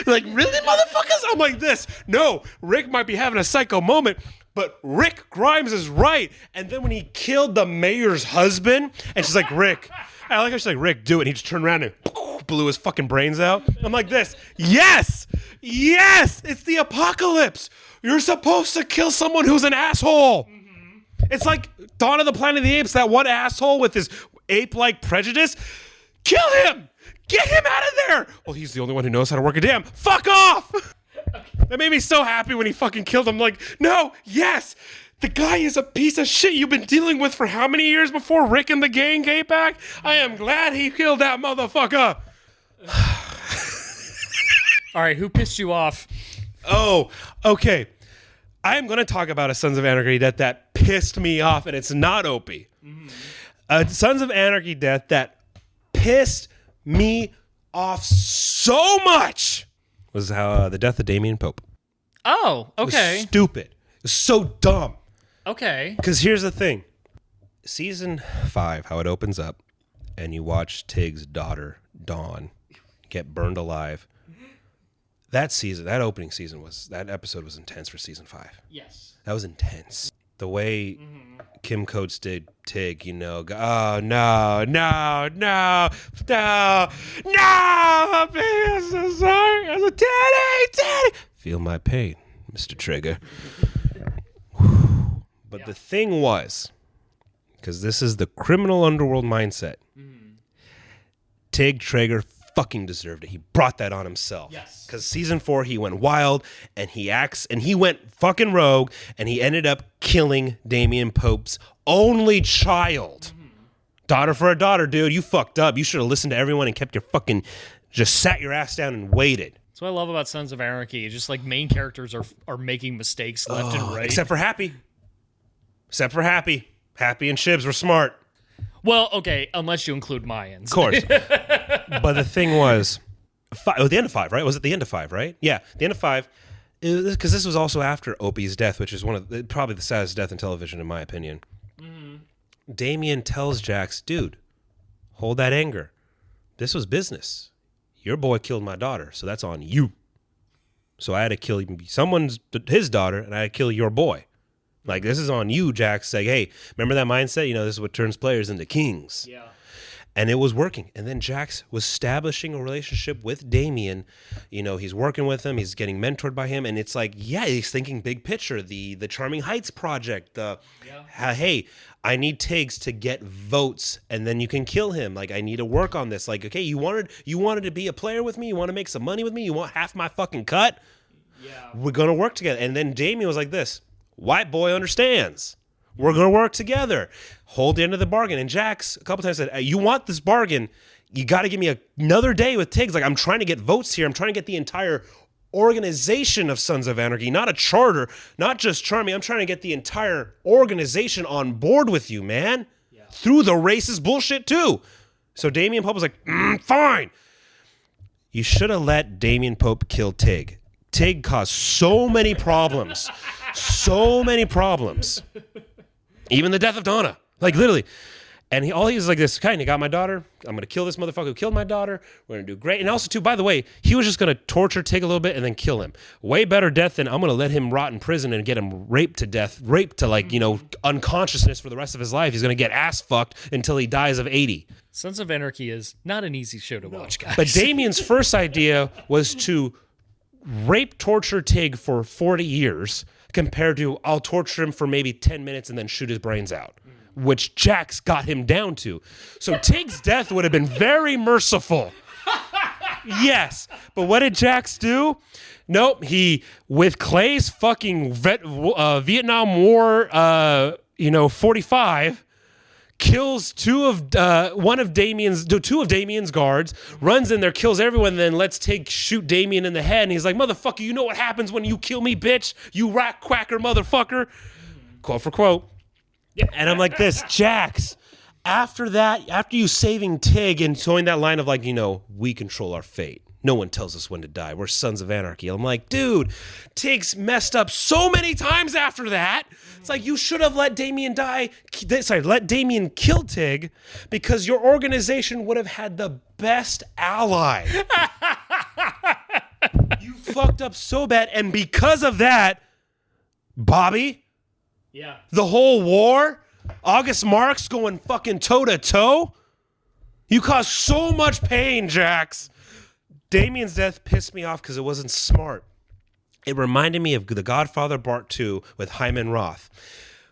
Like, really, motherfuckers? I'm like this. No, Rick might be having a psycho moment, but Rick Grimes is right. And then when he killed the mayor's husband, and she's like, Rick, I like how she's like, Rick, do it. And he just turned around and blew his fucking brains out. I'm like this. Yes! Yes! It's the apocalypse. You're supposed to kill someone who's an asshole. It's like Dawn of the Planet of the Apes, that one asshole with his ape-like prejudice. Kill him! Get him out of there! Well, he's the only one who knows how to work a dam. Fuck off! That made me so happy when he fucking killed him. Like, no, yes! The guy is a piece of shit you've been dealing with for how many years before Rick and the gang came back? I am glad he killed that motherfucker. All right, who pissed you off? Oh, okay. I'm going to talk about a Sons of Anarchy death that pissed me off, and it's not Opie. A Sons of Anarchy death that pissed me off so much was how the death of Damien Pope. Oh, okay. It was stupid. It was so dumb. Okay. Because here's the thing. Season 5, how it opens up, and you watch Tig's daughter, Dawn, get burned alive. That opening season that episode was intense for season 5. Yes. That was intense. The way Kim Coates did Tig, oh, no, I'm so sorry. I was like, Daddy. Feel my pain, Mr. Trigger. But the thing was, because this is the criminal underworld mindset, Tig Traeger fucking deserved it. He brought that on himself. Yes. Because season 4, he went wild and he went fucking rogue and he ended up killing Damien Pope's only child. Daughter for a daughter, dude. You fucked up. You should have listened to everyone and kept your fucking, just sat your ass down and waited. That's what I love about Sons of Anarchy. Just like main characters are making mistakes left and right. Except for Happy. Happy and Shibs were smart. Well, okay, unless you include Mayans. Of course. But the thing was, the end of 5, right? Was it the end of 5, right? Yeah, the end of 5. Because this was also after Opie's death, which is probably the saddest death in television, in my opinion. Damien tells Jax, dude, hold that anger. This was business. Your boy killed my daughter, so that's on you. So I had to kill his daughter, and I had to kill your boy. Like, this is on you, Jax. Like, hey, remember that mindset? This is what turns players into kings. Yeah. And it was working. And then Jax was establishing a relationship with Damien. He's working with him. He's getting mentored by him. And it's like, yeah, he's thinking big picture. The Charming Heights project. Hey, I need Tiggs to get votes, and then you can kill him. Like, I need to work on this. Like, okay, you wanted to be a player with me? You want to make some money with me? You want half my fucking cut? Yeah. We're going to work together. And then Damien was like this. White boy understands. We're going to work together. Hold the end of the bargain. And Jax, a couple times said, hey, you want this bargain, you got to give me another day with Tiggs. Like, I'm trying to get votes here. I'm trying to get the entire organization of Sons of Anarchy, not a charter, not just Charming. I'm trying to get the entire organization on board with you, man. Yeah. Through the racist bullshit, too. So Damien Pope was like, fine. You should have let Damien Pope kill Tig. Tig caused so many problems. Even the death of Donna. Like, literally. And he's like this, kind of got my daughter. I'm going to kill this motherfucker who killed my daughter. We're going to do great. And also, too, by the way, he was just going to torture Tig a little bit and then kill him. Way better death than I'm going to let him rot in prison and get him raped to death. Raped to, unconsciousness for the rest of his life. He's going to get ass fucked until he dies of 80. Sons of Anarchy is not an easy show to watch, guys. But Damien's first idea was to rape, torture Tig for 40 years compared to I'll torture him for maybe 10 minutes and then shoot his brains out, which Jax got him down to. So Tig's death would have been very merciful. Yes. But what did Jax do? Nope. He, with Clay's fucking Vietnam War, 45, kills two of Damien's guards, runs in there, kills everyone, then shoot Damien in the head. And he's like, motherfucker, you know what happens when you kill me, bitch? You rock quacker motherfucker. Quote for quote. And I'm like this, Jax. After that, after you saving Tig and showing that line of like, we control our fate. No one tells us when to die. We're sons of anarchy. I'm like, dude, Tig's messed up so many times after that. It's like you should have let Damien kill Tig because your organization would have had the best ally. You fucked up so bad. And because of that, Bobby, the whole war, August Marks going fucking toe to toe. You caused so much pain, Jax. Damien's death pissed me off because it wasn't smart. It reminded me of The Godfather Part 2 with Hyman Roth.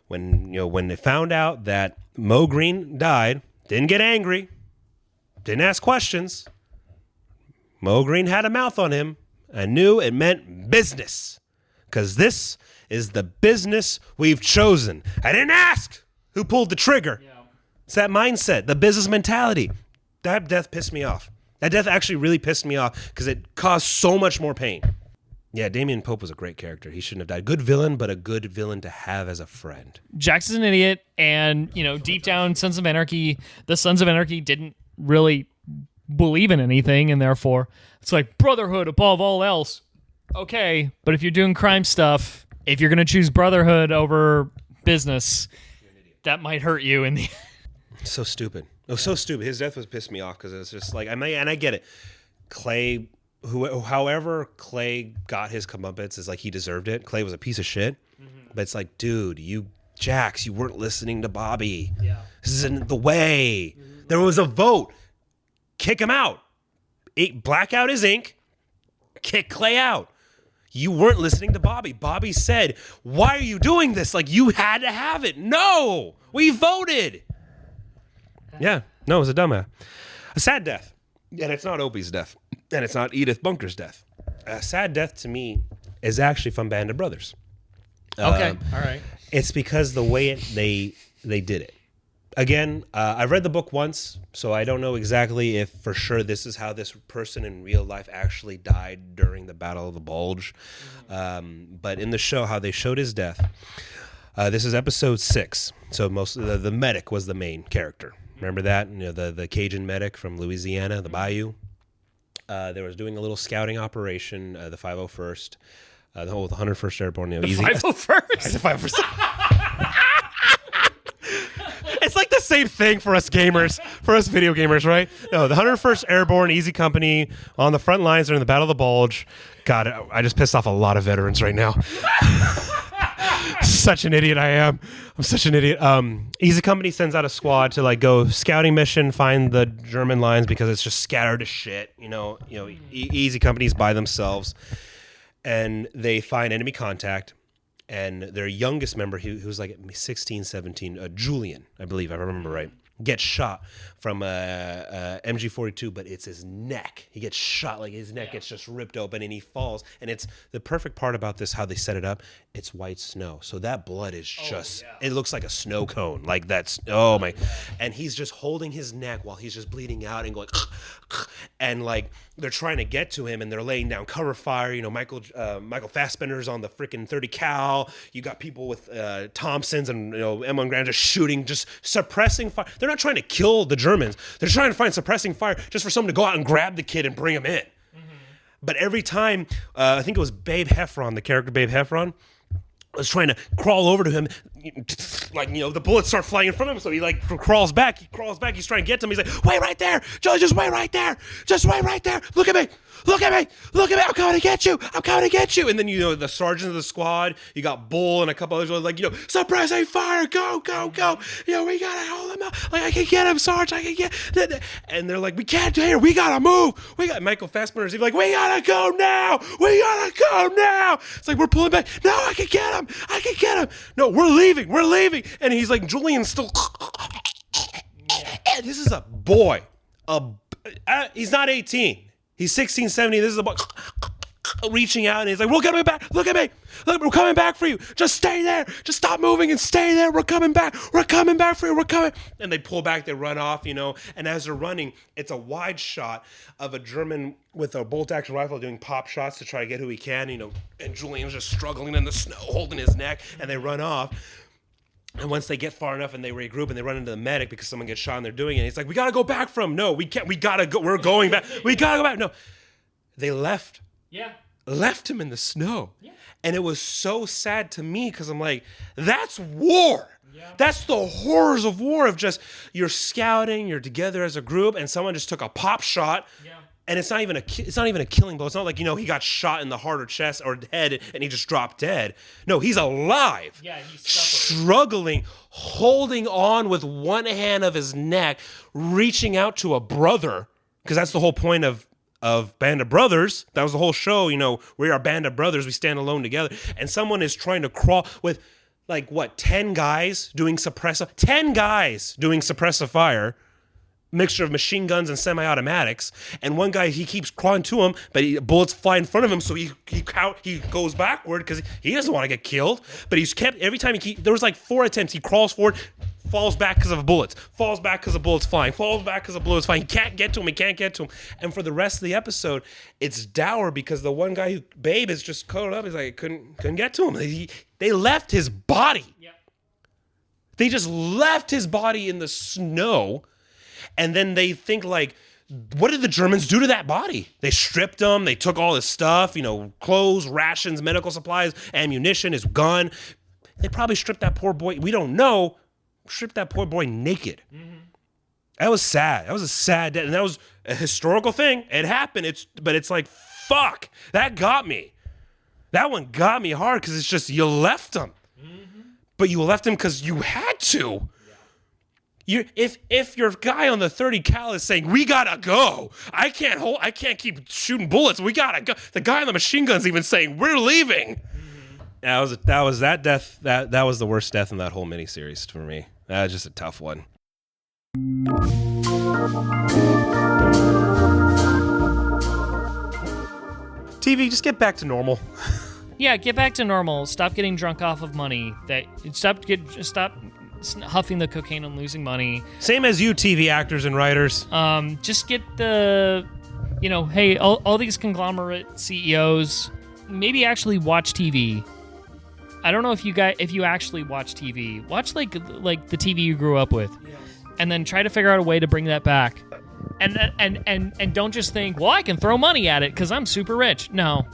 When they found out that Mo Green died, didn't get angry, didn't ask questions. Mo Green had a mouth on him. I knew it meant business because this is the business we've chosen. I didn't ask who pulled the trigger. Yeah. It's that mindset, the business mentality. That death pissed me off. That death actually really pissed me off because it caused so much more pain. Yeah, Damian Pope was a great character. He shouldn't have died. Good villain, but a good villain to have as a friend. Jax is an idiot, and, deep down, the Sons of Anarchy didn't really believe in anything, and therefore, it's like brotherhood above all else. Okay, but if you're doing crime stuff, if you're going to choose brotherhood over business, that might hurt you in the So stupid. It was so stupid. His death was pissed me off because it was just like, and I get it. Clay, however Clay got his comeuppance is like he deserved it. Clay was a piece of shit. Mm-hmm. But it's like, dude, Jax, you weren't listening to Bobby. Yeah. This isn't the way. Mm-hmm. There was a vote. Kick him out. Black out his ink. Kick Clay out. You weren't listening to Bobby. Bobby said, why are you doing this? Like, you had to have it. No, we voted. Yeah, no, it was a dumbass. A sad death. And it's not Opie's death. And it's not Edith Bunker's death. A sad death to me is actually from Band of Brothers. Okay, all right. It's because the way they did it. Again, I read the book once, so I don't know exactly if for sure this is how this person in real life actually died during the Battle of the Bulge. But in the show, how they showed his death, this is episode 6. So most the medic was the main character. Remember that? The Cajun medic from Louisiana, the Bayou. They was doing a little scouting operation, the 501st, the 101st Airborne. The 501st? The 501st. It's like the same thing for us gamers, for us video gamers, right? No, the 101st Airborne Easy Company on the front lines during the Battle of the Bulge. God, I just pissed off a lot of veterans right now. Such an idiot I am. I'm such an idiot. Easy Company sends out a squad to like go scouting mission, find the German lines because it's just scattered to shit. Easy Company's by themselves, and they find enemy contact. And their youngest member, who's like 16, 17, Julian, I believe, I remember right, gets shot from MG42, but it's his neck. He gets shot, like his neck gets just ripped open and he falls. And it's the perfect part about this, how they set it up, it's white snow. So that blood is just, it looks like a snow cone. Like that's, oh my. And he's just holding his neck while he's just bleeding out and going, and like they're trying to get to him and they're laying down cover fire. Michael Fassbender's on the freaking 30 cal. You got people with Thompsons and M1 Grand just shooting, just suppressing fire. They're not trying to kill the Germans. They're trying to find suppressing fire just for someone to go out and grab the kid and bring him in. Mm-hmm. But every time, I think it was Babe Heffron, the character Babe Heffron, was trying to crawl over to him, like, the bullets start flying in front of him, so he like crawls back, he's trying to get to him, he's like, wait right there, Joe, just wait right there, look at me, I'm coming to get you, and then, the sergeant of the squad, you got Bull and a couple others, like, suppressing fire, go, we gotta hold him out, like, I can get him, Sarge, I can get, and they're like, we can't do here, we gotta move, Michael Fassbender's like, we gotta go now, it's like, we're pulling back, no, I can get him, no, we're leaving, and he's like, Julian's still, this is a boy, he's not 18, He's 16, 17. This is the boy reaching out, and he's like, we're coming back. Look at me. Look, we're coming back for you. Just stay there. Just stop moving and stay there. We're coming back. We're coming back for you. We're coming. And they pull back. They run off, And as they're running, it's a wide shot of a German with a bolt-action rifle doing pop shots to try to get who he can, And Julian's just struggling in the snow, holding his neck, and they run off. And once they get far enough and they regroup and they run into the medic because someone gets shot and they're doing it, he's like, we got to go back from him. No, we can't. We got to go. We're going back. We got to go back. No. They left him in the snow. Yeah. And it was so sad to me because I'm like, that's war. Yeah. That's the horrors of war, of just you're scouting, you're together as a group, and someone just took a pop shot. Yeah. And it's not even a killing blow. It's not like, he got shot in the heart or chest or head and he just dropped dead. No, he's alive. Yeah, he's struggling, holding on with one hand of his neck, reaching out to a brother, because that's the whole point of Band of Brothers. That was the whole show, we are a band of brothers, we stand alone together. And someone is trying to crawl with 10 guys doing suppressive fire, mixture of machine guns and semi-automatics, and one guy, he keeps crawling to him, but bullets fly in front of him, so he goes backward because he doesn't want to get killed. But he's kept, every time there was 4 attempts, he crawls forward, falls back because of bullets, falls back because of bullets flying, falls back because of bullets flying. He can't get to him. And for the rest of the episode, it's dour because the one guy Babe is just covered up. He's like, couldn't get to him. They left his body. Yeah. They just left his body in the snow. And then they think what did the Germans do to that body? They stripped him. They took all his stuff, clothes, rations, medical supplies, ammunition, his gun. They probably stripped that poor boy. We don't know. Stripped that poor boy naked. Mm-hmm. That was sad. That was a sad death. And that was a historical thing. It happened. But it's like, fuck. That got me. That one got me hard because it's just, you left him. Mm-hmm. But you left him because you had to. If your guy on the 30 cal is saying, we gotta go, I can't keep shooting bullets, we gotta go. The guy on the machine gun's even saying, we're leaving. Mm-hmm. That was the worst death in that whole miniseries for me. That was just a tough one. TV, just get back to normal. Yeah, get back to normal. Stop getting drunk off of money. Stop huffing the cocaine and losing money. Same as you, TV actors and writers. Just get the, hey, all these conglomerate CEOs, maybe actually watch TV. I don't know if you actually watch TV. Watch like the TV you grew up with, yes. And then try to figure out a way to bring that back. And don't just think, well, I can throw money at it because I'm super rich. No.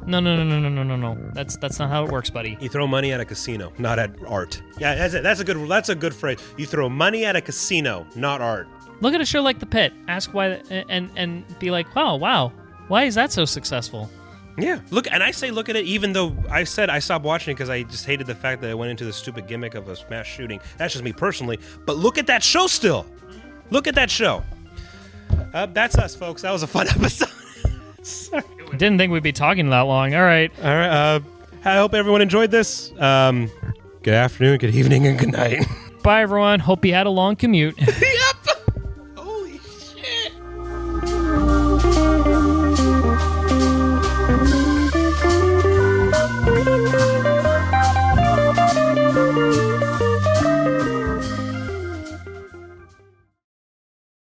That's not how it works, buddy. You throw money at a casino, not at art. Yeah, that's a good phrase. You throw money at a casino, not art. Look at a show like The Pit. Ask why, and be like, wow, why is that so successful? Yeah, look at it, even though I said I stopped watching it because I just hated the fact that it went into the stupid gimmick of a mass shooting. That's just me personally. But look at that show still. Look at that show. That's us, folks. That was a fun episode. Sorry. I didn't think we'd be talking that long. All right. I hope everyone enjoyed this. Good afternoon, good evening, and good night. Bye, everyone. Hope you had a long commute.